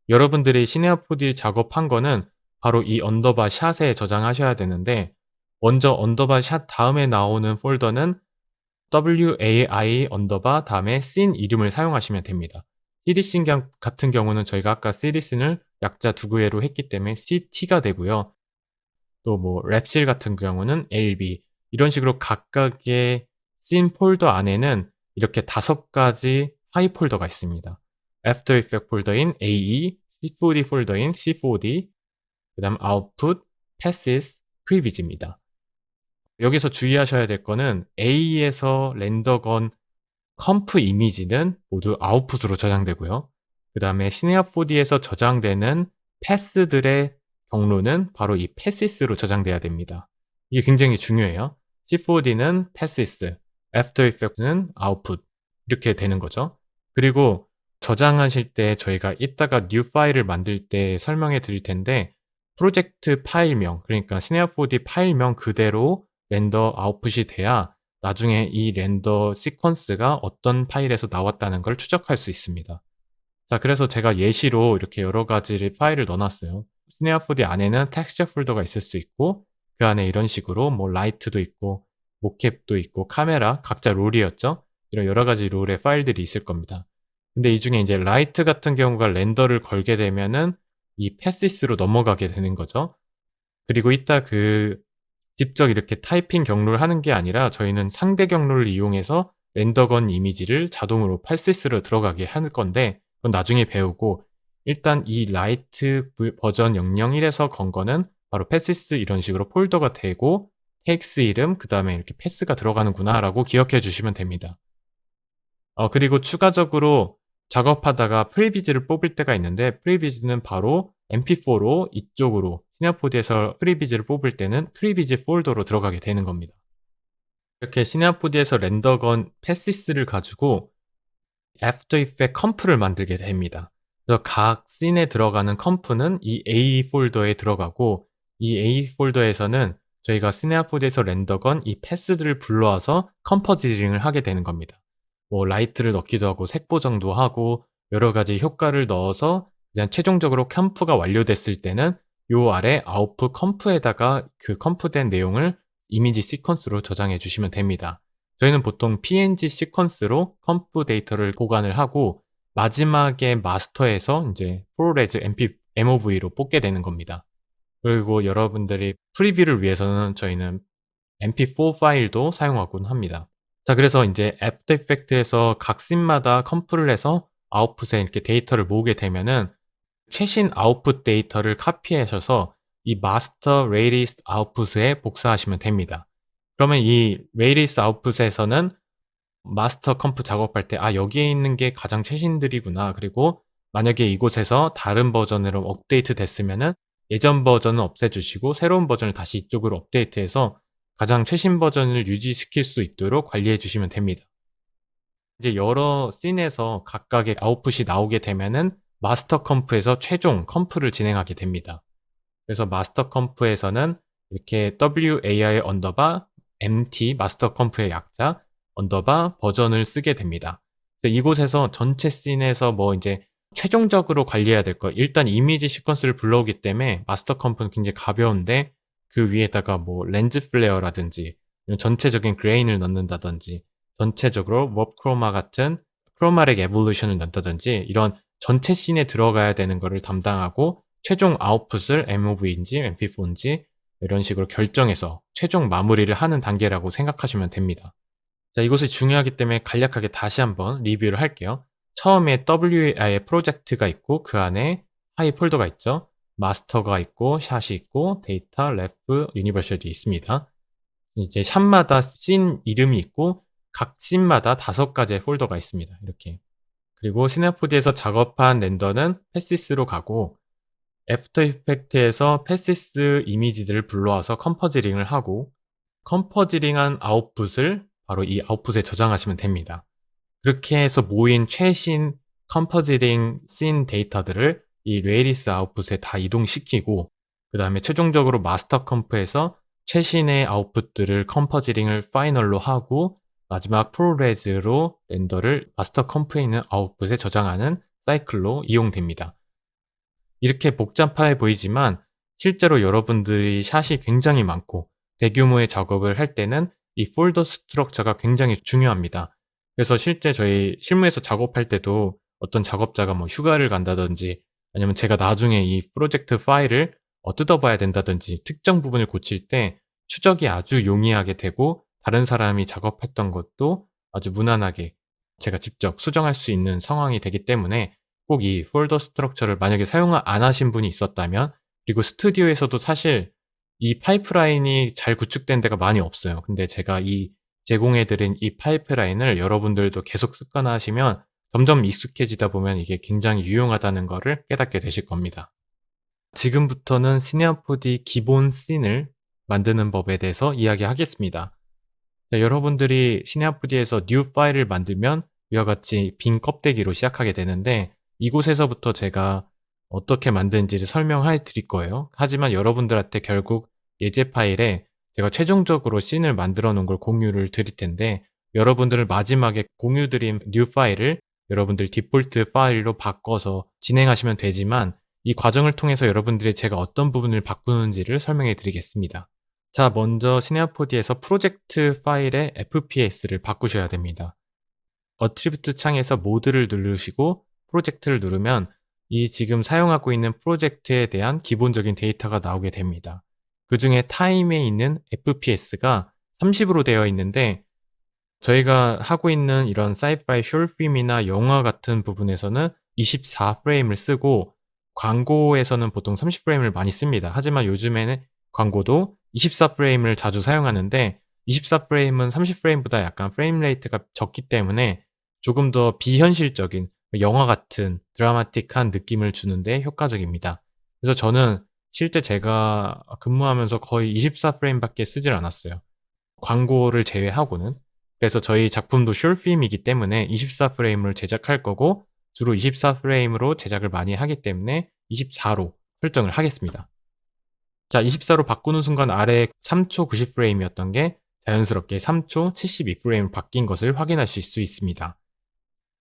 여러분들이 시네어포디 작업한 거는 바로 이 언더바 샷에 저장하셔야 되는데 먼저 언더바 샷 다음에 나오는 폴더는 WAI 언더바 다음에 씬 이름을 사용하시면 됩니다. 시리씬 같은 경우는 저희가 아까 시리씬을 약자 두 개로 했기 때문에 CT가 되고요. 또 뭐 랩실 같은 경우는 LB 이런 식으로 각각의 씬 폴더 안에는 이렇게 5가지 하이 폴더가 있습니다. 애프터 이펙트 폴더인 AE, C4D 폴더인 C4D, 그다음 아웃풋, 패시스, 프리비즈입니다. 여기서 주의하셔야 될 거는 A에서 렌더건 컴프 이미지는 모두 아웃풋으로 저장되고요. 그다음에 시네어4D에서 저장되는 패스들의 경로는 바로 이 패시스로 저장돼야 됩니다. 이게 굉장히 중요해요. C4D는 패시스, 애프터 이펙트는 아웃풋 이렇게 되는 거죠. 그리고 저장하실 때 저희가 이따가 뉴 파일을 만들 때 설명해 드릴 텐데 프로젝트 파일명 그러니까 시네어4D 파일명 그대로 렌더 아웃풋이 돼야 나중에 이 렌더 시퀀스가 어떤 파일에서 나왔다는 걸 추적할 수 있습니다. 자, 그래서 제가 예시로 이렇게 여러 가지를 파일을 넣어 놨어요. 시네어4D 안에는 텍스처 폴더가 있을 수 있고 그 안에 이런 식으로 뭐 라이트도 있고 모캡도 있고 카메라 각자 롤이었죠. 이런 여러 가지 롤의 파일들이 있을 겁니다. 근데 이 중에 이제 라이트 같은 경우가 렌더를 걸게 되면은 이 패시스로 넘어가게 되는 거죠. 그리고 이따 직접 이렇게 타이핑 경로를 하는 게 아니라 저희는 상대 경로를 이용해서 렌더건 이미지를 자동으로 패시스로 들어가게 할 건데 그건 나중에 배우고 일단 이 라이트 버전 001에서 건 거는 바로 패시스 이런 식으로 폴더가 되고 텍스 이름 그다음에 이렇게 패스가 들어가는구나라고 기억해 주시면 됩니다. 그리고 추가적으로 작업하다가 프리비즈를 뽑을 때가 있는데 프리비즈는 바로 mp4로 이쪽으로 시네어포드에서 프리비즈를 뽑을 때는 프리비즈 폴더로 들어가게 되는 겁니다. 이렇게 시네어포드에서 렌더건 패시스를 가지고 애프터 이펙트 컴프를 만들게 됩니다. 그래서 각 씬에 들어가는 컴프는 이 A 폴더에 들어가고 이 A 폴더에서는 저희가 시네어포드에서 렌더건 이 패스들을 불러와서 컴포지링을 하게 되는 겁니다. 뭐 라이트를 넣기도 하고 색 보정도 하고 여러 가지 효과를 넣어서 그냥 최종적으로 컴프가 완료됐을 때는 요 아래 아웃풋 컴프에다가 그 컴프된 내용을 이미지 시퀀스로 저장해 주시면 됩니다. 저희는 보통 PNG 시퀀스로 컴프 데이터를 보관을 하고 마지막에 마스터에서 이제 프로레즈 MOV로 뽑게 되는 겁니다. 그리고 여러분들이 프리뷰를 위해서는 저희는 MP4 파일도 사용하곤 합니다. 자, 그래서 인제 애프터 이펙트에서 각 씬마다 컴프를 해서 아웃풋에 이렇게 데이터를 모으게 되면은 최신 아웃풋 데이터를 카피하셔서 이 마스터 레이리스 아웃풋에 복사하시면 됩니다. 그러면 이 레이리스 아웃풋에서는 마스터 컴프 작업할 때 '아, 여기에 있는 게 가장 최신들이구나.' 그리고 만약에 이곳에서 다른 버전으로 업데이트 됐으면은 예전 버전은 없애 주시고 새로운 버전을 다시 이쪽으로 업데이트해서 가장 최신 버전을 유지시킬 수 있도록 관리해 주시면 됩니다. 이제 여러 씬에서 각각의 아웃풋이 나오게 되면은 마스터 컴프에서 최종 컴프를 진행하게 됩니다. 그래서 마스터 컴프에서는 이렇게 WAI_MT 마스터 컴프의 약자 버전을 쓰게 됩니다. 그래서 이곳에서 전체 씬에서 뭐 인제 최종적으로 관리해야 될 거, 일단 이미지 시퀀스를 불러오기 때문에 마스터 컴프는 굉장히 가벼운데 그 위에다가 뭐 렌즈 플레어라든지 전체적인 그레인을 넣는다든지 전체적으로 워프 크로마 같은 크로마tic 에볼루션을 넣는다든지 이런 전체 씬에 들어가야 되는 거를 담당하고 최종 아웃풋을 MOV인지 MP4인지 이런 식으로 결정해서 최종 마무리를 하는 단계라고 생각하시면 됩니다. 자, 이것이 중요하기 때문에 간략하게 다시 한번 리뷰를 할게요. 처음에 WA의 프로젝트가 있고 그 안에 파일 폴더가 있죠. 마스터가 있고 샷이 있고 데이터, 래프, 유니버셜이 있습니다. 이제 샷마다 씬 이름이 있고 각 씬마다 5가지의 폴더가 있습니다. 이렇게. 그리고 시네포드에서 작업한 렌더는 패시스로 가고 애프터 이펙트에서 패시스 이미지들을 불러와서 컴포지링을 하고 컴포지링한 아웃풋을 바로 이 아웃풋에 저장하시면 됩니다. 그렇게 해서 모인 최신 컴포지링 씬 데이터들을 이 레이리스 아웃풋에 다 이동시키고 그 다음에 최종적으로 마스터 컴프에서 최신의 아웃풋들을 컴포지링을 파이널로 하고 마지막 프로레즈로 렌더를 마스터 컴프에 있는 아웃풋에 저장하는 사이클로 이용됩니다. 이렇게 복잡해 보이지만 실제로 여러분들이 샷이 굉장히 많고 대규모의 작업을 할 때는 이 폴더 스트럭처가 굉장히 중요합니다. 그래서 실제 저희 실무에서 작업할 때도 어떤 작업자가 뭐 휴가를 간다든지 아니면 제가 나중에 이 프로젝트 파일을 뜯어봐야 된다든지 특정 부분을 고칠 때 추적이 아주 용이하게 되고 다른 사람이 작업했던 것도 아주 무난하게 제가 직접 수정할 수 있는 상황이 되기 때문에 꼭 이 폴더 스트럭처를 만약에 사용 안 하신 분이 있었다면, 그리고 스튜디오에서도 사실 이 파이프라인이 잘 구축된 데가 많이 없어요. 근데 제가 이 제공해 드린 이 파이프라인을 여러분들도 계속 습관화하시면 점점 익숙해지다 보면 이게 굉장히 유용하다는 거를 깨닫게 되실 겁니다. 지금부터는 시네어포디 기본 씬을 만드는 법에 대해서 이야기하겠습니다. 자, 여러분들이 시네어포디에서 뉴 파일을 만들면 이와 같이 빈 껍데기로 시작하게 되는데 이곳에서부터 제가 어떻게 만드는지를 설명해 드릴 거예요. 하지만 여러분들한테 결국 예제 파일에 제가 최종적으로 씬을 만들어 놓은 걸 공유를 드릴 텐데 여러분들은 마지막에 공유 드린 뉴 파일을 여러분들 디폴트 파일로 바꿔서 진행하시면 되지만 이 과정을 통해서 여러분들이 제가 어떤 부분을 바꾸는지를 설명해 드리겠습니다. 자, 먼저 시네어포디에서 프로젝트 파일의 FPS를 바꾸셔야 됩니다. 어트리뷰트 창에서 모드를 누르시고 프로젝트를 누르면 이 지금 사용하고 있는 프로젝트에 대한 기본적인 데이터가 나오게 됩니다. 그 중에 타임에 있는 FPS가 30으로 되어 있는데 저희가 하고 있는 이런 사이파이 숏필름이나 영화 같은 부분에서는 24프레임을 쓰고 광고에서는 보통 30프레임을 많이 씁니다. 하지만 요즘에는 광고도 24프레임을 자주 사용하는데 24프레임은 30프레임보다 약간 프레임 레이트가 적기 때문에 조금 더 비현실적인 영화 같은 드라마틱한 느낌을 주는데 효과적입니다. 그래서 저는 실제 제가 근무하면서 거의 24프레임밖에 쓰질 않았어요. 광고를 제외하고는. 그래서 저희 작품도 숏필름이기 때문에 24프레임을 제작할 거고 주로 24프레임으로 제작을 많이 하기 때문에 24로 설정을 하겠습니다. 자, 24로 바꾸는 순간 아래 3초 90프레임이었던 게 자연스럽게 3초 72프레임으로 바뀐 것을 확인하실 수 있습니다.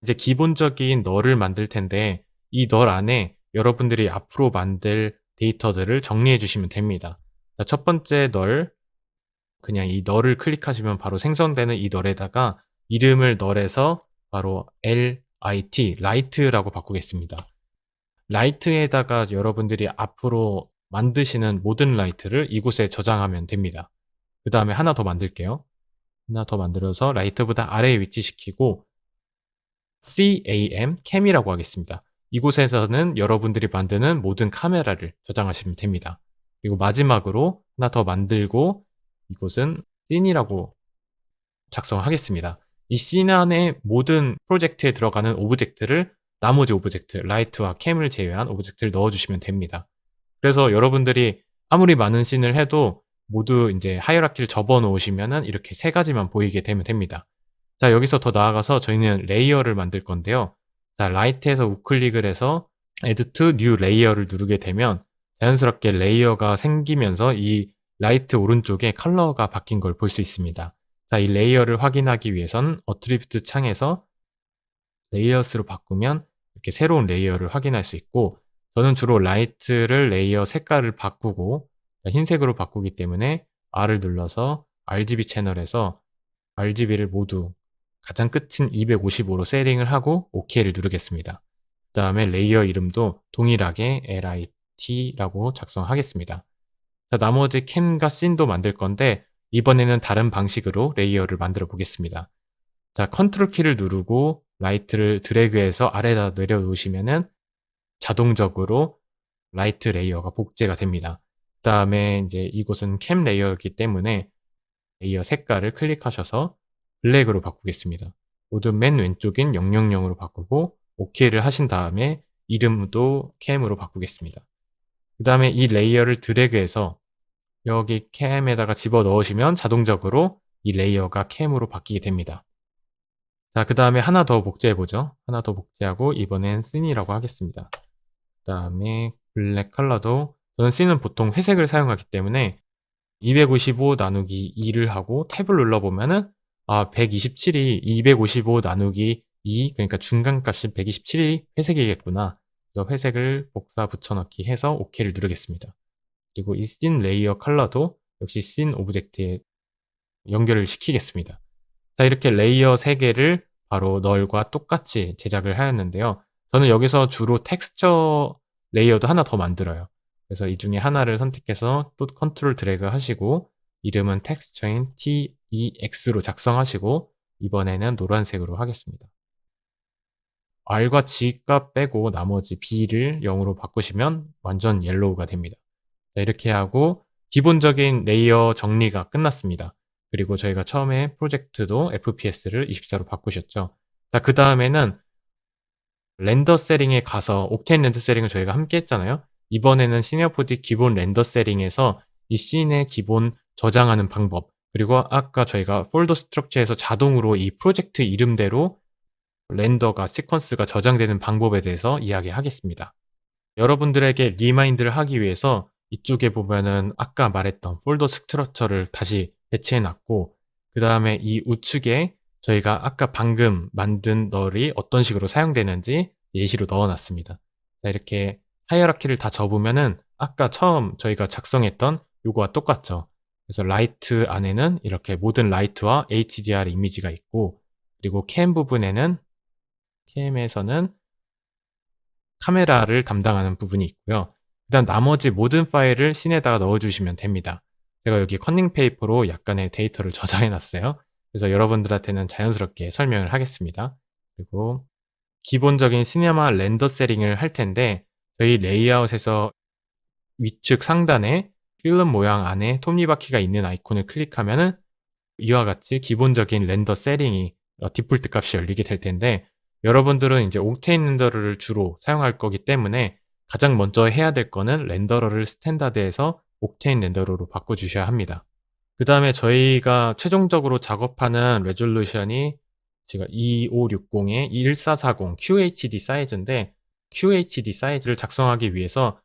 이제 기본적인 널을 만들 텐데 이 널 안에 여러분들이 앞으로 만들 데이터들을 정리해 주시면 됩니다. 자, 첫 번째 널, 그냥 이 널을 클릭하시면 바로 생성되는 이 널에다가 이름을 널에서 바로 L IT, 라이트라고 바꾸겠습니다. 라이트에다가 여러분들이 앞으로 만드시는 모든 라이트를 이곳에 저장하면 됩니다. 그 다음에 하나 더 만들게요. 하나 더 만들어서 라이트보다 아래에 위치시키고 cam이라고 하겠습니다. 이곳에서는 여러분들이 만드는 모든 카메라를 저장하시면 됩니다. 그리고 마지막으로 하나 더 만들고 이곳은 scene이라고 작성하겠습니다. 이 씬 안에 모든 프로젝트에 들어가는 오브젝트를 나머지 오브젝트, 라이트와 캠을 제외한 오브젝트를 넣어주시면 됩니다. 그래서 여러분들이 아무리 많은 씬을 해도 모두 이제 하이어라키를 접어 놓으시면은 이렇게 세 가지만 보이게 되면 됩니다. 자, 여기서 더 나아가서 저희는 레이어를 만들 건데요. 자, 라이트에서 우클릭을 해서 Add to New Layer를 누르게 되면 자연스럽게 레이어가 생기면서 이 라이트 오른쪽에 컬러가 바뀐 걸 볼 수 있습니다. 자, 이 레이어를 확인하기 위해선 어트리뷰트 창에서 레이어스로 바꾸면 이렇게 새로운 레이어를 확인할 수 있고, 저는 주로 라이트를 레이어 색깔을 바꾸고 흰색으로 바꾸기 때문에 R을 눌러서 RGB 채널에서 RGB를 모두 가장 끝인 255로 세팅을 하고 OK를 누르겠습니다. 그 다음에 레이어 이름도 동일하게 LIT라고 작성하겠습니다. 자, 나머지 캠과 씬도 만들 건데 이번에는 다른 방식으로 레이어를 만들어 보겠습니다. 자, 컨트롤 키를 누르고 라이트를 드래그해서 아래다 내려놓으시면은 자동적으로 라이트 레이어가 복제가 됩니다. 그 다음에 이제 이곳은 캠 레이어이기 때문에 레이어 색깔을 클릭하셔서 블랙으로 바꾸겠습니다. 모두 맨 왼쪽인 000으로 바꾸고 OK를 하신 다음에 이름도 캠으로 바꾸겠습니다. 그 다음에 이 레이어를 드래그해서 여기 캠에다가 집어 넣으시면 자동적으로 이 레이어가 캠으로 바뀌게 됩니다. 자, 그 다음에 하나 더 복제해보죠. 하나 더 복제하고 이번엔 씬이라고 하겠습니다. 그 다음에 블랙 컬러도 저는 씬은 보통 회색을 사용하기 때문에 255 나누기 2를 하고 탭을 눌러보면은 127이 255 나누기 2, 그러니까 중간값이 127이 회색이겠구나. 그래서 회색을 복사 붙여넣기 해서 OK를 누르겠습니다. 그리고 이 씬 레이어 컬러도 역시 씬 오브젝트에 연결을 시키겠습니다. 자, 이렇게 레이어 3개를 바로 널과 똑같이 제작을 하였는데요. 저는 여기서 주로 텍스처 레이어도 하나 더 만들어요. 그래서 이 중에 하나를 선택해서 또 컨트롤 드래그 하시고 이름은 텍스처인 TEX로 작성하시고 이번에는 노란색으로 하겠습니다. R과 G 값 빼고 나머지 B를 0으로 바꾸시면 완전 옐로우가 됩니다. 자, 이렇게 하고 기본적인 레이어 정리가 끝났습니다. 그리고 저희가 처음에 프로젝트도 FPS를 24로 바꾸셨죠. 자, 그 다음에는 렌더 세팅에 가서 옵테인 렌더 세팅을 저희가 함께 했잖아요. 이번에는 시니어포디 기본 렌더 세팅에서 이 씬의 기본 저장하는 방법, 그리고 아까 저희가 폴더 스트럭처에서 자동으로 이 프로젝트 이름대로 렌더가 시퀀스가 저장되는 방법에 대해서 이야기하겠습니다. 여러분들에게 리마인드를 하기 위해서 이쪽에 보면은 아까 말했던 폴더 스트럭처를 다시 배치해 놨고, 그 다음에 이 우측에 저희가 아까 방금 만든 널이 어떤 식으로 사용되는지 예시로 넣어 놨습니다. 자, 이렇게 하이어라키를 다 접으면은 아까 처음 저희가 작성했던 요거와 똑같죠. 그래서 라이트 안에는 이렇게 모든 라이트와 HDR 이미지가 있고, 그리고 캠 부분에는 캠에서는 카메라를 담당하는 부분이 있고요. 그 다음 나머지 모든 파일을 씬에다가 넣어주시면 됩니다. 제가 여기 커닝 페이퍼로 약간의 데이터를 저장해 놨어요. 그래서 여러분들한테는 자연스럽게 설명을 하겠습니다. 그리고 기본적인 시네마 렌더 세팅을 할 텐데 저희 레이아웃에서 위측 상단에 필름 모양 안에 톱니바퀴가 있는 아이콘을 클릭하면은 이와 같이 기본적인 렌더 세팅이 디폴트 값이 열리게 될 텐데, 여러분들은 이제 옥테인 렌더러를 주로 사용할 거기 때문에 가장 먼저 해야 될 거는 렌더러를 스탠다드에서 옥테인 렌더러로 바꿔주셔야 합니다. 그 다음에 저희가 최종적으로 작업하는 레졸루션이 제가 2560에 1440 QHD 사이즈인데, QHD 사이즈를 작성하기 위해서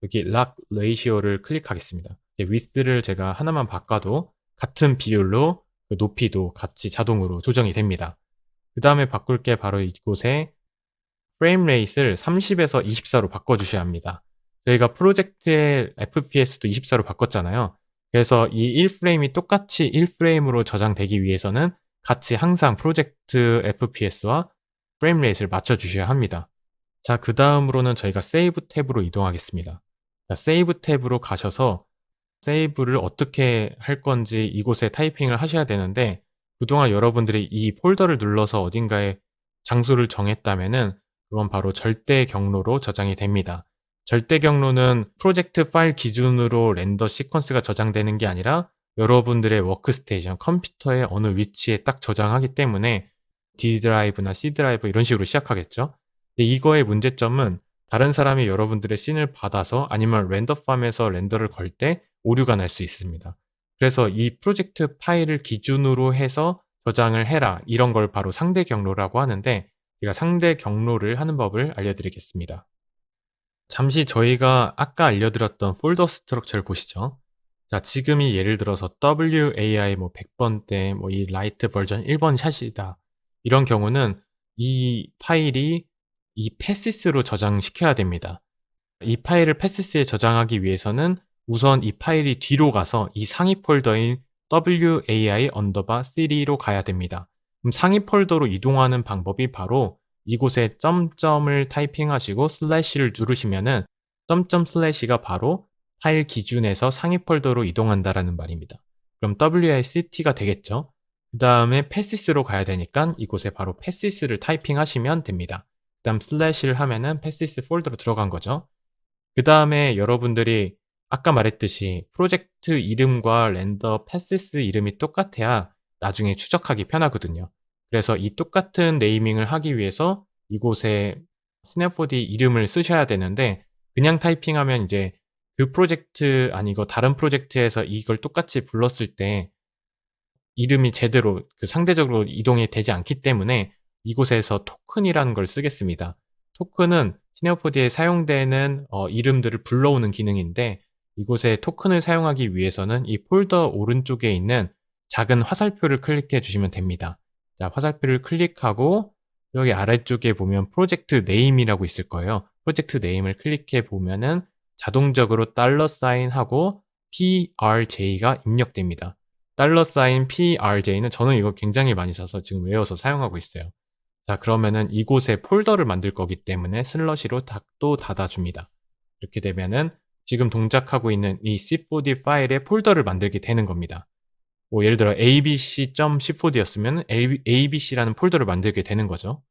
여기 락 레이시오를 클릭하겠습니다. width를 제가 하나만 바꿔도 같은 비율로 그 높이도 같이 자동으로 조정이 됩니다. 그 다음에 바꿀 게 바로 이곳에 프레임 레이트를 30에서 24로 바꿔주셔야 합니다. 저희가 프로젝트의 FPS도 24로 바꿨잖아요. 그래서 이 1프레임이 똑같이 1프레임으로 저장되기 위해서는 같이 항상 프로젝트 FPS와 프레임 레이트를 맞춰 주셔야 합니다. 자, 그다음으로는 저희가 세이브 탭으로 이동하겠습니다. 자, 세이브 탭으로 가셔서 세이브를 어떻게 할 건지 이곳에 타이핑을 하셔야 되는데, 그동안 여러분들이 이 폴더를 눌러서 어딘가에 장소를 정했다면은 그건 바로 절대 경로로 저장이 됩니다. 절대 경로는 프로젝트 파일 기준으로 렌더 시퀀스가 저장되는 게 아니라 여러분들의 워크스테이션, 컴퓨터의 어느 위치에 딱 저장하기 때문에 D 드라이브나 C 드라이브 이런 식으로 시작하겠죠. 근데 이거의 문제점은 다른 사람이 여러분들의 씬을 받아서 아니면 렌더팜에서 렌더를 걸 때 오류가 날 수 있습니다. 그래서 이 프로젝트 파일을 기준으로 해서 저장을 해라, 이런 걸 바로 상대 경로라고 하는데, 제가 상대 경로를 하는 법을 알려드리겠습니다. 잠시 저희가 아까 알려드렸던 폴더 스트럭처를 보시죠. 자, 지금이 예를 들어서 WAI 100번대 이 라이트 버전 1번 샷이다, 이런 경우는 이 파일이 이 패시스로 저장시켜야 됩니다. 이 파일을 패시스에 저장하기 위해서는 우선 이 파일이 뒤로 가서 이 상위 폴더인 WAI_3로 가야 됩니다. 그럼 상위 폴더로 이동하는 방법이 바로 이곳에 점점을 타이핑하시고 슬래시를 누르시면은 점점 슬래시가 바로 파일 기준에서 상위 폴더로 이동한다라는 말입니다. 그럼 WACT가 되겠죠. 그 다음에 패시스로 가야 되니까 이곳에 바로 패시스를 타이핑하시면 됩니다. 그 다음 슬래시를 하면은 패시스 폴더로 들어간 거죠. 그 다음에 여러분들이 아까 말했듯이 프로젝트 이름과 렌더 패시스 이름이 똑같아야 나중에 추적하기 편하거든요. 그래서 이 똑같은 네이밍을 하기 위해서 이곳에 스냅4D 이름을 쓰셔야 되는데, 그냥 타이핑하면 이제 그 프로젝트 아니고 다른 프로젝트에서 이걸 똑같이 불렀을 때 이름이 제대로 상대적으로 이동이 되지 않기 때문에 이곳에서 토큰이라는 걸 쓰겠습니다. 토큰은 시네오포드에 사용되는 이름들을 불러오는 기능인데, 이곳에 토큰을 사용하기 위해서는 이 폴더 오른쪽에 있는 작은 화살표를 클릭해 주시면 됩니다. 자, 화살표를 클릭하고 여기 아래쪽에 보면 프로젝트 네임이라고 있을 거예요. 프로젝트 네임을 클릭해 보면은 자동적으로 달러 사인하고 PRJ가 입력됩니다. 달러 사인 PRJ는 저는 이거 굉장히 많이 써서 지금 외워서 사용하고 있어요. 자, 그러면은 이곳에 폴더를 만들 거기 때문에 슬러시로 또 닫아줍니다. 이렇게 되면은 지금 동작하고 있는 이 C4D 파일에 폴더를 만들게 되는 겁니다. 예를 들어 abc.c4d였으면 abc라는 폴더를 만들게 되는 거죠.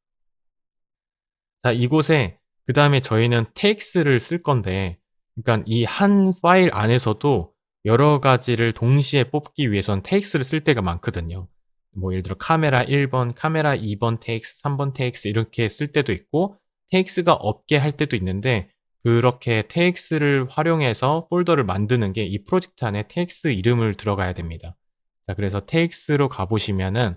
자, 이곳에 그 다음에 저희는 takes를 쓸 건데, 그러니까 이 한 파일 안에서도 여러 가지를 동시에 뽑기 위해선 takes를 쓸 때가 많거든요. 예를 들어 카메라 1번, 카메라 2번 takes, 3번 takes 이렇게 쓸 때도 있고, takes가 없게 할 때도 있는데, 그렇게 takes를 활용해서 폴더를 만드는 게 이 프로젝트 안에 takes 이름을 들어가야 됩니다. 자, 그래서 takes로 가보시면은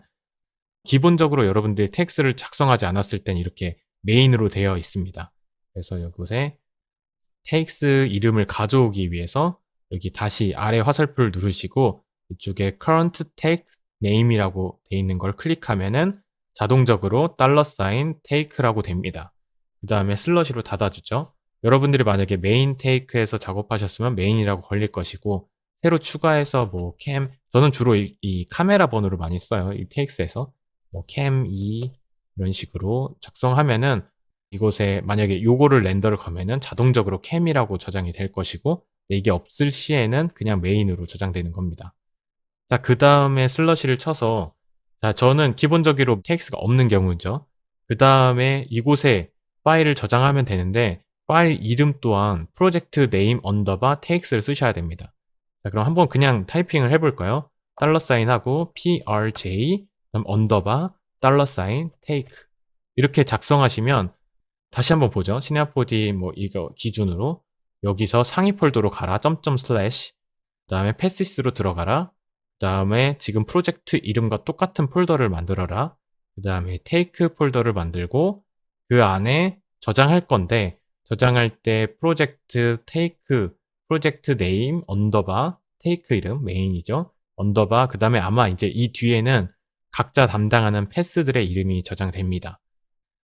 기본적으로 여러분들이 takes를 작성하지 않았을 땐 이렇게 메인으로 되어 있습니다. 그래서 이곳에 takes 이름을 가져오기 위해서 여기 다시 아래 화살표를 누르시고 이쪽에 current text name이라고 되어 있는 걸 클릭하면은 자동적으로 $take라고 됩니다. 그 다음에 슬러시로 닫아주죠. 여러분들이 만약에 main take에서 작업하셨으면 main이라고 걸릴 것이고, 새로 추가해서 저는 주로 이 카메라 번호를 많이 써요. 이 takes에서 cam 2 이런 식으로 작성하면은 이곳에 만약에 요거를 렌더를 가면은 자동적으로 캠이라고 저장이 될 것이고, 이게 없을 시에는 그냥 메인으로 저장되는 겁니다. 자, 그 다음에 슬러시를 쳐서, 자, 저는 기본적으로 텍스트가 없는 경우죠. 그 다음에 이곳에 파일을 저장하면 되는데, 파일 이름 또한 프로젝트 네임 언더바 텍스트를 쓰셔야 됩니다. 자, 그럼 한번 그냥 타이핑을 해볼까요? 달러 사인하고 PRJ 언더바 달러 사인 take 이렇게 작성하시면, 다시 한번 보죠. 시네아포디 이거 기준으로 여기서 상위 폴더로 가라 점점 슬래시, 그 다음에 패시스로 들어가라, 그 다음에 지금 프로젝트 이름과 똑같은 폴더를 만들어라, 그 다음에 take 폴더를 만들고 그 안에 저장할 건데, 저장할 때 프로젝트 take 프로젝트 네임 언더바 take 이름 메인이죠. 언더바 그 다음에 아마 이제 이 뒤에는 각자 담당하는 패스들의 이름이 저장됩니다.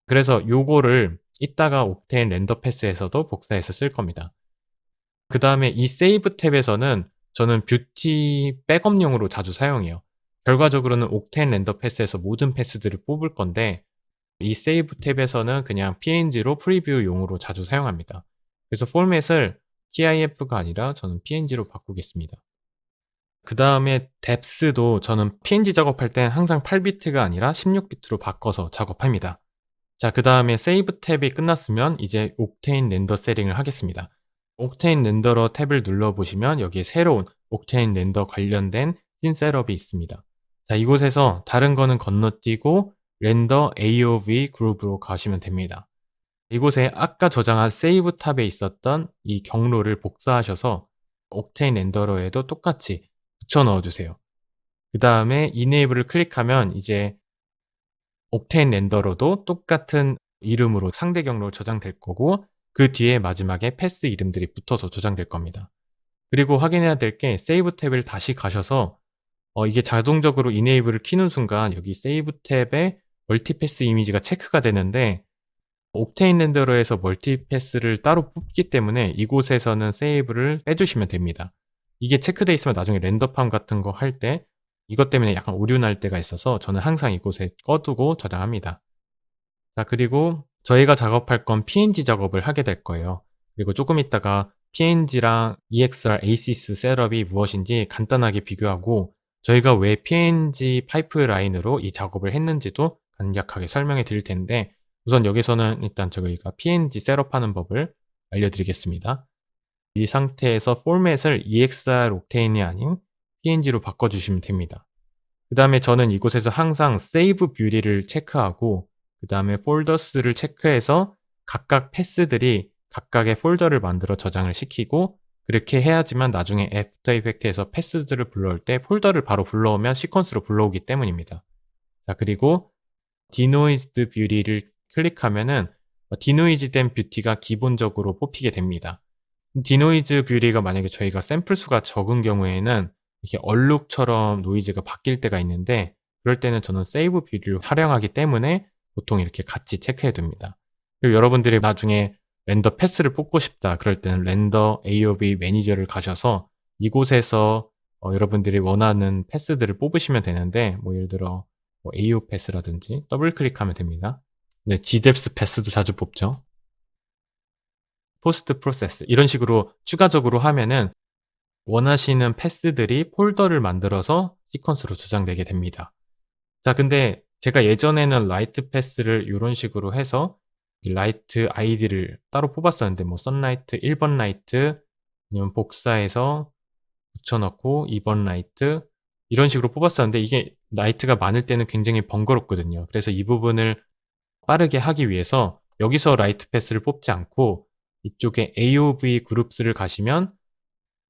그래서 요거를 이따가 옥테인 렌더 패스에서도 복사해서 쓸 겁니다. 그 다음에 이 세이브 탭에서는 저는 뷰티 백업용으로 자주 사용해요. 결과적으로는 옥테인 렌더 패스에서 모든 패스들을 뽑을 건데, 이 세이브 탭에서는 그냥 png로 프리뷰용으로 자주 사용합니다. 그래서 포맷을 TIF가 아니라 저는 png로 바꾸겠습니다. 그 다음에 depth도 저는 png 작업할 땐 항상 8비트가 아니라 16비트로 바꿔서 작업합니다. 자, 그 다음에 세이브 탭이 끝났으면 이제 옥테인 렌더 세팅을 하겠습니다. 옥테인 렌더러 탭을 눌러보시면 여기에 새로운 옥테인 렌더 관련된 씬 셋업이 있습니다. 자, 이곳에서 다른 거는 건너뛰고 렌더 AOV 그룹으로 가시면 됩니다. 이곳에 아까 저장한 세이브 탑에 있었던 이 경로를 복사하셔서 옥테인 렌더러에도 똑같이 붙여 넣어주세요. 그 다음에 이네이블을 클릭하면 이제 옥테인 렌더러도 똑같은 이름으로 상대 경로로 저장될 거고 그 뒤에 마지막에 패스 이름들이 붙어서 저장될 겁니다. 그리고 확인해야 될 게 세이브 탭을 다시 가셔서 이게 자동적으로 이네이블을 키는 순간 여기 세이브 탭에 멀티패스 이미지가 체크가 되는데 옥테인 렌더러에서 멀티패스를 따로 뽑기 때문에 이곳에서는 세이브를 빼주시면 됩니다. 이게 체크되어 있으면 나중에 렌더팜 같은 거 할 때 이것 때문에 약간 오류 날 때가 있어서 저는 항상 이곳에 꺼두고 저장합니다. 자, 그리고 저희가 작업할 건 PNG 작업을 하게 될 거예요. 그리고 조금 있다가 PNG랑 EXR ASYS 셋업이 무엇인지 간단하게 비교하고 저희가 왜 PNG 파이프라인으로 이 작업을 했는지도 간략하게 설명해 드릴 텐데 우선 여기서는 일단 저희가 PNG 셋업하는 법을 알려드리겠습니다. 이 상태에서 포맷을 EXR 옥테인이 아닌 PNG로 바꿔주시면 됩니다. 그 다음에 저는 이곳에서 항상 Save Beauty를 체크하고 그 다음에 폴더스를 체크해서 각각 패스들이 각각의 폴더를 만들어 저장을 시키고 그렇게 해야지만 나중에 애프터 이펙트에서 패스들을 불러올 때 폴더를 바로 불러오면 시퀀스로 불러오기 때문입니다. 자, 그리고 Denoised Beauty를 클릭하면은 디노이즈된 뷰티가 기본적으로 뽑히게 됩니다. 디노이즈 뷰티가 만약에 저희가 샘플 수가 적은 경우에는 이렇게 얼룩처럼 노이즈가 바뀔 때가 있는데 그럴 때는 저는 세이브 뷰티를 활용하기 때문에 보통 이렇게 같이 체크해 둡니다. 그리고 여러분들이 나중에 렌더 패스를 뽑고 싶다 그럴 때는 렌더 AOV 매니저를 가셔서 이곳에서 여러분들이 원하는 패스들을 뽑으시면 되는데 뭐 예를 들어 AO 패스라든지 더블 클릭하면 됩니다. 네, GDEPS 패스도 자주 뽑죠. 포스트 프로세스 이런 식으로 추가적으로 하면은 원하시는 패스들이 폴더를 만들어서 시퀀스로 저장되게 됩니다. 자, 근데 제가 예전에는 라이트 패스를 이런 식으로 해서 라이트 아이디를 따로 뽑았었는데 뭐 선라이트 1번 라이트 아니면 복사해서 붙여넣고 2번 라이트 이런 식으로 뽑았었는데 이게 라이트가 많을 때는 굉장히 번거롭거든요. 그래서 이 부분을 빠르게 하기 위해서 여기서 라이트 패스를 뽑지 않고 이쪽에 AOV 그룹스를 가시면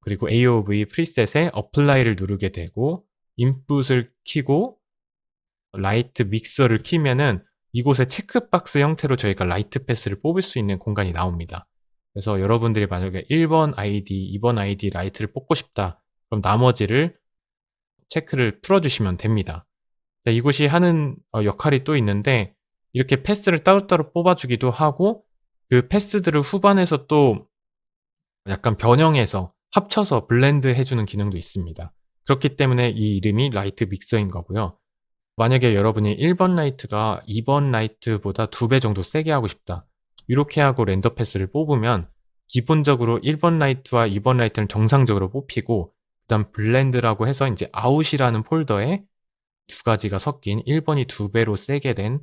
그리고 AOV 프리셋에 어플라이를 누르게 되고 인풋을 키고 라이트 믹서를 키면은 이곳에 체크박스 형태로 저희가 라이트 패스를 뽑을 수 있는 공간이 나옵니다. 그래서 여러분들이 만약에 1번 아이디, 2번 아이디 라이트를 뽑고 싶다. 그럼 나머지를 체크를 풀어주시면 됩니다. 자, 이곳이 하는 역할이 또 있는데 이렇게 패스를 따로따로 뽑아주기도 하고 그 패스들을 후반에서 또 약간 변형해서 합쳐서 블렌드 해주는 기능도 있습니다. 그렇기 때문에 이 이름이 라이트 믹서인 거고요. 만약에 여러분이 1번 라이트가 2번 라이트보다 2배 정도 세게 하고 싶다. 이렇게 하고 렌더 패스를 뽑으면 기본적으로 1번 라이트와 2번 라이트는 정상적으로 뽑히고 그 다음 블렌드라고 해서 이제 아웃이라는 폴더에 두 가지가 섞인 1번이 2배로 세게 된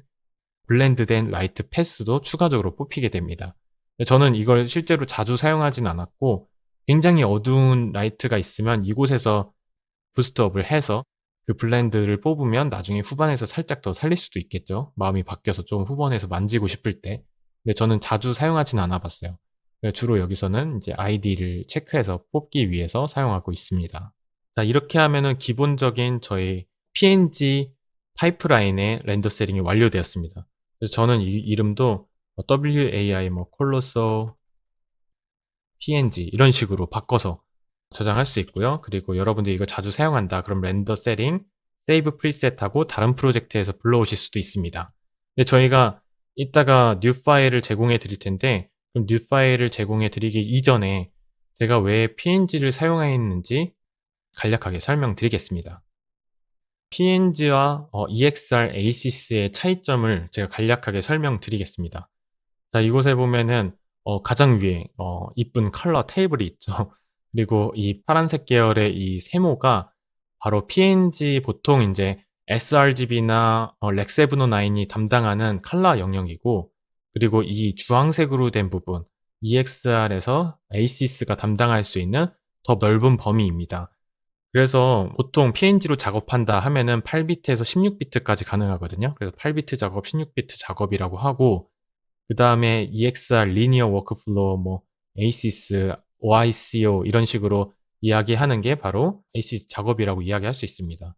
블렌드된 라이트 패스도 추가적으로 뽑히게 됩니다. 저는 이걸 실제로 자주 사용하진 않았고 굉장히 어두운 라이트가 있으면 이곳에서 부스트업을 해서 그 블렌드를 뽑으면 나중에 후반에서 살짝 더 살릴 수도 있겠죠. 마음이 바뀌어서 좀 후반에서 만지고 싶을 때. 근데 저는 자주 사용하진 않아 봤어요. 주로 여기서는 이제 아이디를 체크해서 뽑기 위해서 사용하고 있습니다. 자, 이렇게 하면은 기본적인 저희 PNG 파이프라인의 렌더 셋팅이 완료되었습니다. 그래서 저는 이 이름도 WAI 콜로소 PNG 이런 식으로 바꿔서 저장할 수 있고요. 그리고 여러분들이 이걸 자주 사용한다. 그럼 렌더 세팅, 세이브 프리셋하고 다른 프로젝트에서 불러오실 수도 있습니다. 근데 저희가 이따가 뉴 파일을 제공해 드릴 텐데 그럼 뉴 파일을 제공해 드리기 이전에 제가 왜 PNG를 사용했는지 간략하게 설명드리겠습니다. PNG와 EXR ASYS의 차이점을 제가 간략하게 설명드리겠습니다. 자, 이곳에 보면은 가장 위에 이쁜 컬러 테이블이 있죠. 그리고 이 파란색 계열의 이 세모가 바로 PNG 보통 인제 sRGB나 렉709이 담당하는 컬러 영역이고, 그리고 이 주황색으로 된 부분 EXR에서 ASYS가 담당할 수 있는 더 넓은 범위입니다. 그래서 보통 PNG로 작업한다 하면은 8비트에서 16비트까지 가능하거든요. 그래서 8비트 작업, 16비트 작업이라고 하고, 그다음에 EXR 리니어 워크플로우, 뭐 ASYS, OICO 이런 식으로 이야기하는 게 바로 ASYS 작업이라고 이야기할 수 있습니다.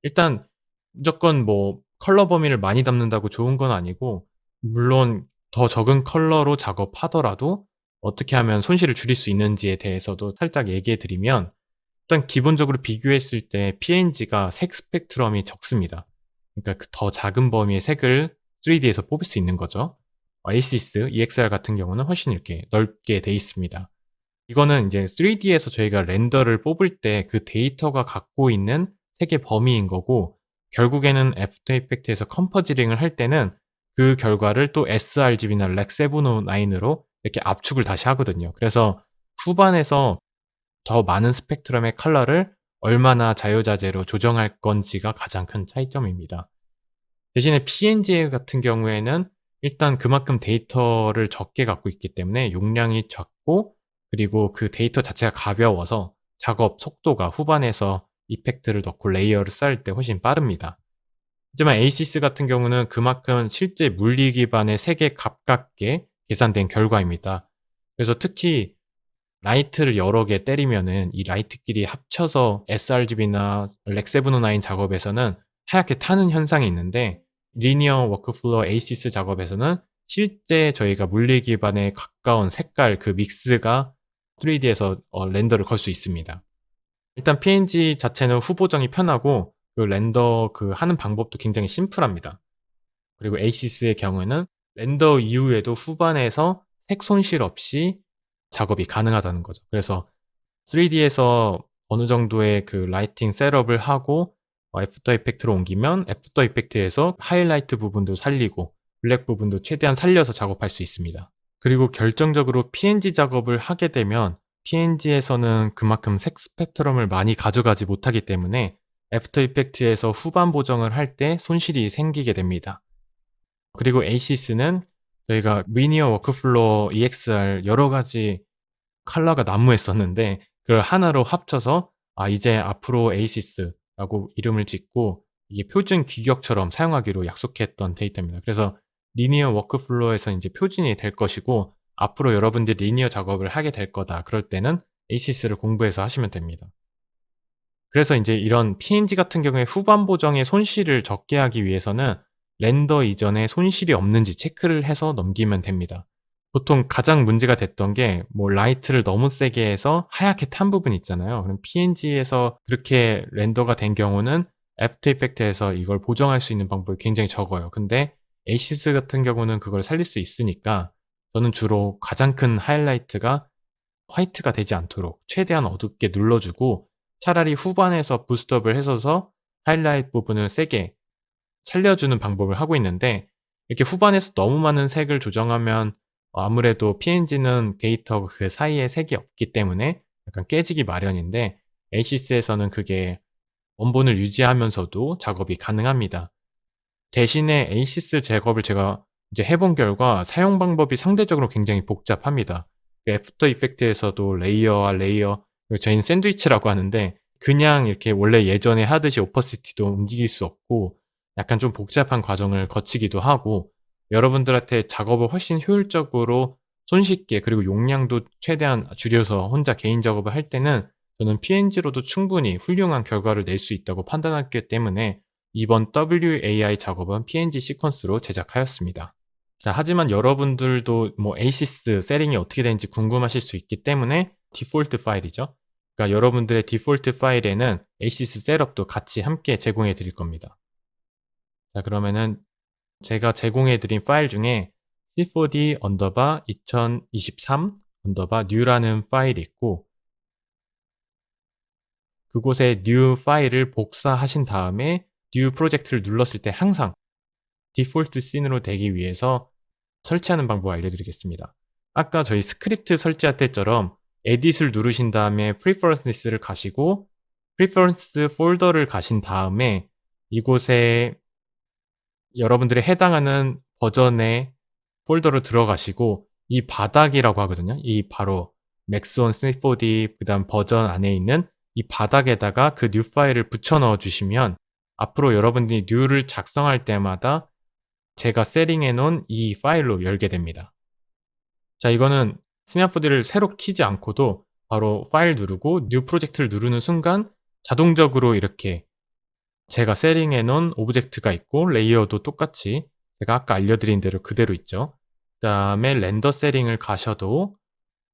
일단 무조건 뭐 컬러 범위를 많이 담는다고 좋은 건 아니고, 물론 더 적은 컬러로 작업하더라도 어떻게 하면 손실을 줄일 수 있는지에 대해서도 살짝 얘기해 드리면, 일단 기본적으로 비교했을 때 PNG가 색 스펙트럼이 적습니다. 그러니까 그 더 작은 범위의 색을 3D에서 뽑을 수 있는 거죠. ASYS, EXR 같은 경우는 훨씬 이렇게 넓게 돼 있습니다. 이거는 이제 3D에서 저희가 렌더를 뽑을 때 그 데이터가 갖고 있는 색의 범위인 거고, 결국에는 애프터 이펙트에서 컴포지링을 할 때는 그 결과를 또 sRGB나 렉709으로 이렇게 압축을 다시 하거든요. 그래서 후반에서 더 많은 스펙트럼의 컬러를 얼마나 자유자재로 조정할 건지가 가장 큰 차이점입니다. 대신에 PNG 같은 경우에는 일단 그만큼 데이터를 적게 갖고 있기 때문에 용량이 적고, 그리고 그 데이터 자체가 가벼워서 작업 속도가 후반에서 이펙트를 넣고 레이어를 쌓을 때 훨씬 빠릅니다. 하지만 ASYS 같은 경우는 그만큼 실제 물리 기반의 색에 가깝게 계산된 결과입니다. 그래서 특히 라이트를 여러 개 때리면은 이 라이트끼리 합쳐서 sRGB나 렉709 작업에서는 하얗게 타는 현상이 있는데, 리니어 워크플로우 ASYS 작업에서는 실제 저희가 물리 기반에 가까운 색깔 그 믹스가 3D에서 렌더를 걸 수 있습니다. 일단 PNG 자체는 후보정이 편하고, 그 렌더 그 하는 방법도 굉장히 심플합니다. 그리고 ASYS의 경우에는 렌더 이후에도 후반에서 색 손실 없이 작업이 가능하다는 거죠. 그래서 3D에서 어느 정도의 그 라이팅 셋업을 하고 애프터 이펙트로 옮기면 애프터 이펙트에서 하이라이트 부분도 살리고 블랙 부분도 최대한 살려서 작업할 수 있습니다. 그리고 결정적으로 PNG 작업을 하게 되면 PNG에서는 그만큼 색 스펙트럼을 많이 가져가지 못하기 때문에 애프터 이펙트에서 후반 보정을 할 때 손실이 생기게 됩니다. 그리고 ASYS는 저희가 리니어 워크플로우 EXR 여러 가지 컬러가 난무했었는데, 그걸 하나로 합쳐서 이제 앞으로 ASYS라고 이름을 짓고 이게 표준 규격처럼 사용하기로 약속했던 데이터입니다. 그래서 리니어 워크플로우에서 인제 표준이 될 것이고, 앞으로 여러분들이 리니어 작업을 하게 될 거다. 그럴 때는 ASYS를 공부해서 하시면 됩니다. 그래서 인제 이런 PNG 같은 경우에 후반 보정의 손실을 적게 하기 위해서는 렌더 이전에 손실이 없는지 체크를 해서 넘기면 됩니다. 보통 가장 문제가 됐던 게 뭐 라이트를 너무 세게 해서 하얗게 탄 부분 있잖아요. 그럼 PNG에서 그렇게 렌더가 된 경우는 애프터 이펙트에서 이걸 보정할 수 있는 방법이 굉장히 적어요. 근데 ASYS 같은 경우는 그걸 살릴 수 있으니까 저는 주로 가장 큰 하이라이트가 화이트가 되지 않도록 최대한 어둡게 눌러 주고, 차라리 후반에서 부스트업을 해서서 하이라이트 부분을 세게 살려주는 방법을 하고 있는데, 이렇게 후반에서 너무 많은 색을 조정하면 아무래도 PNG는 데이터 그 사이에 색이 없기 때문에 약간 깨지기 마련인데, ASYS에서는 그게 원본을 유지하면서도 작업이 가능합니다. 대신에 ASYS 작업을 제가 이제 해본 결과 사용 방법이 상대적으로 굉장히 복잡합니다. 그 애프터 이펙트에서도 레이어와 레이어, 그리고 저희는 샌드위치라고 하는데, 그냥 이렇게 원래 예전에 하듯이 오퍼시티도 움직일 수 없고 약간 좀 복잡한 과정을 거치기도 하고, 여러분들한테 작업을 훨씬 효율적으로 손쉽게 그리고 용량도 최대한 줄여서 혼자 개인 작업을 할 때는 저는 PNG로도 충분히 훌륭한 결과를 낼 수 있다고 판단했기 때문에 이번 WAI 작업은 PNG 시퀀스로 제작하였습니다. 자, 하지만 여러분들도 뭐 ASYS 세팅이 어떻게 되는지 궁금하실 수 있기 때문에 디폴트 파일이죠. 그러니까 여러분들의 디폴트 파일에는 ASYS 셋업도 같이 함께 제공해 드릴 겁니다. 자, 그러면은 제가 제공해 드린 파일 중에 c4d_2023_new라는 파일이 있고, 그곳에 new 파일을 복사하신 다음에 뉴 프로젝트를 눌렀을 때 항상 디폴트 씬으로 되기 위해서 설치하는 방법을 알려드리겠습니다. 아까 저희 스크립트 설치할 때처럼 에딧을 누르신 다음에 preferences를 가시고 preference 폴더를 가신 다음에 이곳에 여러분들이 해당하는 버전의 폴더로 들어가시고 이 바닥이라고 하거든요. 이 바로 맥스온 스니포디 그다음 버전 안에 있는 이 바닥에다가 그 뉴 파일을 붙여 넣어 주시면 앞으로 여러분들이 뉴를 작성할 때마다 제가 세팅해 놓은 이 파일로 열게 됩니다. 자, 이거는 스냅보드를 새로 키지 않고도 바로 파일 누르고 뉴 프로젝트를 누르는 순간 자동적으로 이렇게 제가 세팅해 놓은 오브젝트가 있고 레이어도 똑같이 제가 아까 알려드린 대로 그대로 있죠. 그다음에 렌더 세팅을 가셔도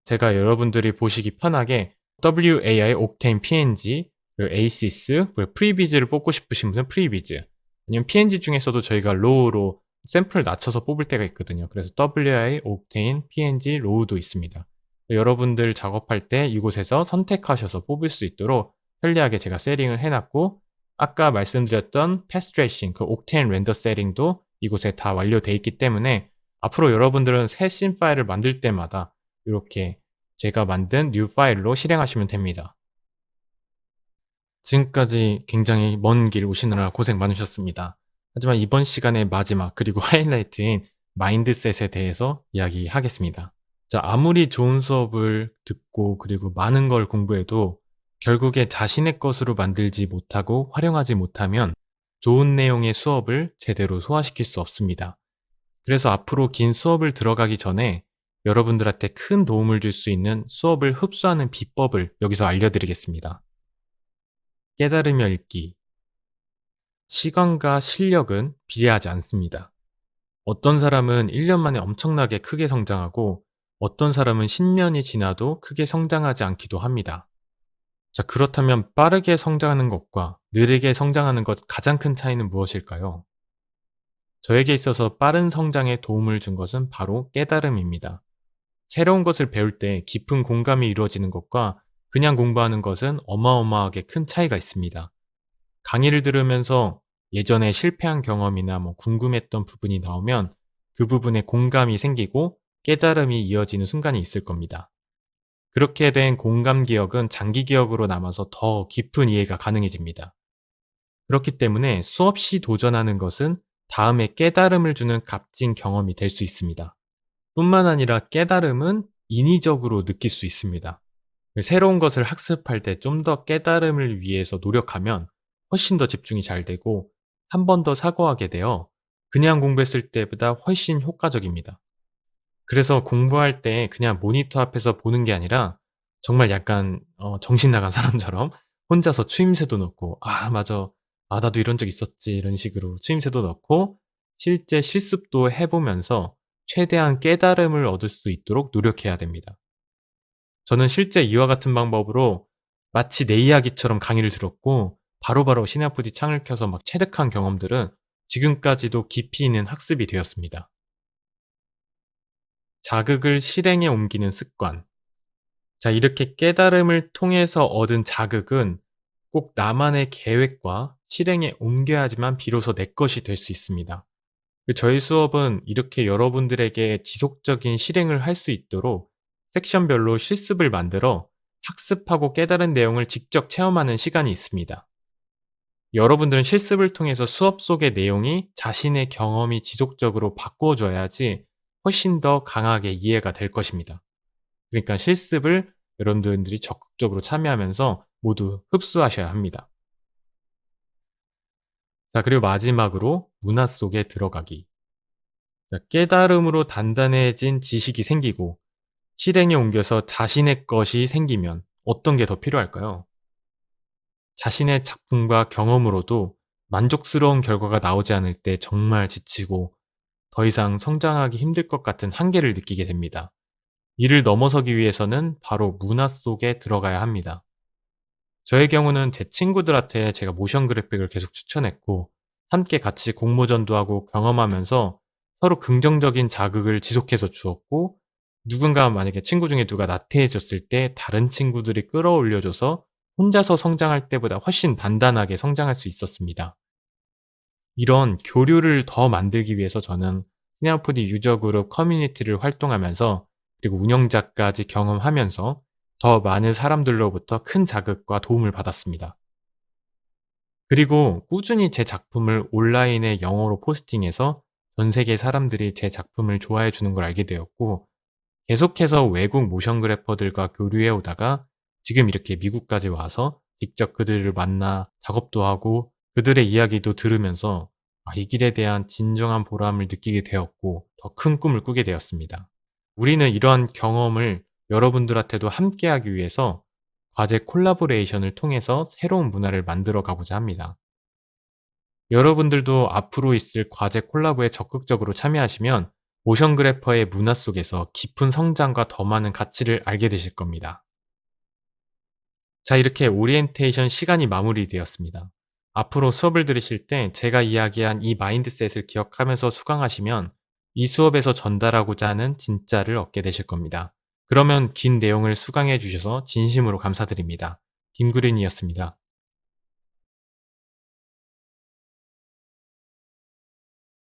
제가 여러분들이 보시기 편하게 WAI 옥테인 PNG 그리고 ASYS 그리고 프리비즈를 뽑고 싶으신 분은 프리비즈 아니면 PNG 중에서도 저희가 로우로 샘플을 낮춰서 뽑을 때가 있거든요. 그래서 WAI 옥테인 PNG 로우도 있습니다. 여러분들 작업할 때 이곳에서 선택하셔서 뽑을 수 있도록 편리하게 제가 세팅을 해놨고 아까 말씀드렸던 패스트레이싱 그 옥테인 렌더 세팅도 이곳에 다 완료되어 있기 때문에 앞으로 여러분들은 새 씬 파일을 만들 때마다 이렇게 제가 만든 뉴 파일로 실행하시면 됩니다. 지금까지 굉장히 먼 길 오시느라 고생 많으셨습니다. 하지만 이번 시간의 마지막 그리고 하이라이트인 마인드셋에 대해서 이야기하겠습니다. 자, 아무리 좋은 수업을 듣고 그리고 많은 걸 공부해도 결국에 자신의 것으로 만들지 못하고 활용하지 못하면 좋은 내용의 수업을 제대로 소화시킬 수 없습니다. 그래서 앞으로 긴 수업을 들어가기 전에 여러분들한테 큰 도움을 줄 수 있는 수업을 흡수하는 비법을 여기서 알려드리겠습니다. 깨달으며 읽기. 시간과 실력은 비례하지 않습니다. 어떤 사람은 1년 만에 엄청나게 크게 성장하고 어떤 사람은 10년이 지나도 크게 성장하지 않기도 합니다. 자, 그렇다면 빠르게 성장하는 것과 느리게 성장하는 것 가장 큰 차이는 무엇일까요? 저에게 있어서 빠른 성장에 도움을 준 것은 바로 깨달음입니다. 새로운 것을 배울 때 깊은 공감이 이루어지는 것과 그냥 공부하는 것은 어마어마하게 큰 차이가 있습니다. 강의를 들으면서 예전에 실패한 경험이나 궁금했던 부분이 나오면 그 부분에 공감이 생기고 깨달음이 이어지는 순간이 있을 겁니다. 그렇게 된 공감 기억은 장기 기억으로 남아서 더 깊은 이해가 가능해집니다. 그렇기 때문에 수없이 도전하는 것은 다음에 깨달음을 주는 값진 경험이 될 수 있습니다. 뿐만 아니라 깨달음은 인위적으로 느낄 수 있습니다. 새로운 것을 학습할 때 좀 더 깨달음을 위해서 노력하면 훨씬 더 집중이 잘 되고 한 번 더 사고하게 되어 그냥 공부했을 때보다 훨씬 효과적입니다. 그래서 공부할 때 그냥 모니터 앞에서 보는 게 아니라 정말 약간 정신 나간 사람처럼 혼자서 추임새도 넣고 '아 맞아. 아 나도 이런 적 있었지.' 이런 식으로 추임새도 넣고 실제 실습도 해 보면서 최대한 깨달음을 얻을 수 있도록 노력해야 됩니다. 저는 실제 이와 같은 방법으로 마치 내 이야기처럼 강의를 들었고 바로바로 시나프지 창을 켜서 체득한 경험들은 지금까지도 깊이 있는 학습이 되었습니다. 자극을 실행에 옮기는 습관. 자, 이렇게 깨달음을 통해서 얻은 자극은 꼭 나만의 계획과 실행에 옮겨야지만 비로소 내 것이 될 수 있습니다. 저희 수업은 이렇게 여러분들에게 지속적인 실행을 할 수 있도록 섹션별로 실습을 만들어 학습하고 깨달은 내용을 직접 체험하는 시간이 있습니다. 여러분들은 실습을 통해서 수업 속의 내용이 자신의 경험이 지속적으로 바꿔줘야지 훨씬 더 강하게 이해가 될 것입니다. 그러니까 실습을 여러분들이 적극적으로 참여하면서 모두 흡수하셔야 합니다. 자, 그리고 마지막으로 문화 속에 들어가기. 자, 깨달음으로 단단해진 지식이 생기고 실행에 옮겨서 자신의 것이 생기면 어떤 게 더 필요할까요? 자신의 작품과 경험으로도 만족스러운 결과가 나오지 않을 때 정말 지치고 더 이상 성장하기 힘들 것 같은 한계를 느끼게 됩니다. 이를 넘어서기 위해서는 바로 문화 속에 들어가야 합니다. 저의 경우는 제 친구들한테 제가 모션 그래픽을 계속 추천했고 함께 같이 공모전도 하고 경험하면서 서로 긍정적인 자극을 지속해서 주었고 누군가 만약에 친구 중에 누가 나태해졌을 때 다른 친구들이 끌어올려줘서 혼자서 성장할 때보다 훨씬 단단하게 성장할 수 있었습니다. 이런 교류를 더 만들기 위해서 저는 스냅4D 유저 그룹 커뮤니티를 활동하면서 그리고 운영자까지 경험하면서 더 많은 사람들로부터 큰 자극과 도움을 받았습니다. 그리고 꾸준히 제 작품을 온라인에 영어로 포스팅해서 전 세계 사람들이 제 작품을 좋아해 주는 걸 알게 되었고, 계속해서 외국 모션 그래퍼들과 교류해 오다가 지금 이렇게 미국까지 와서 직접 그들을 만나 작업도 하고 그들의 이야기도 들으면서 이 길에 대한 진정한 보람을 느끼게 되었고 더 큰 꿈을 꾸게 되었습니다. 우리는 이러한 경험을 여러분들한테도 함께하기 위해서 과제 콜라보레이션을 통해서 새로운 문화를 만들어 가고자 합니다. 여러분들도 앞으로 있을 과제 콜라보에 적극적으로 참여하시면 모션 그래퍼의 문화 속에서 깊은 성장과 더 많은 가치를 알게 되실 겁니다. 자, 이렇게 오리엔테이션 시간이 마무리되었습니다. 앞으로 수업을 들으실 때 제가 이야기한 이 마인드셋을 기억하면서 수강하시면 이 수업에서 전달하고자 하는 진짜를 얻게 되실 겁니다. 그러면 긴 내용을 수강해 주셔서 진심으로 감사드립니다. 김구린이었습니다.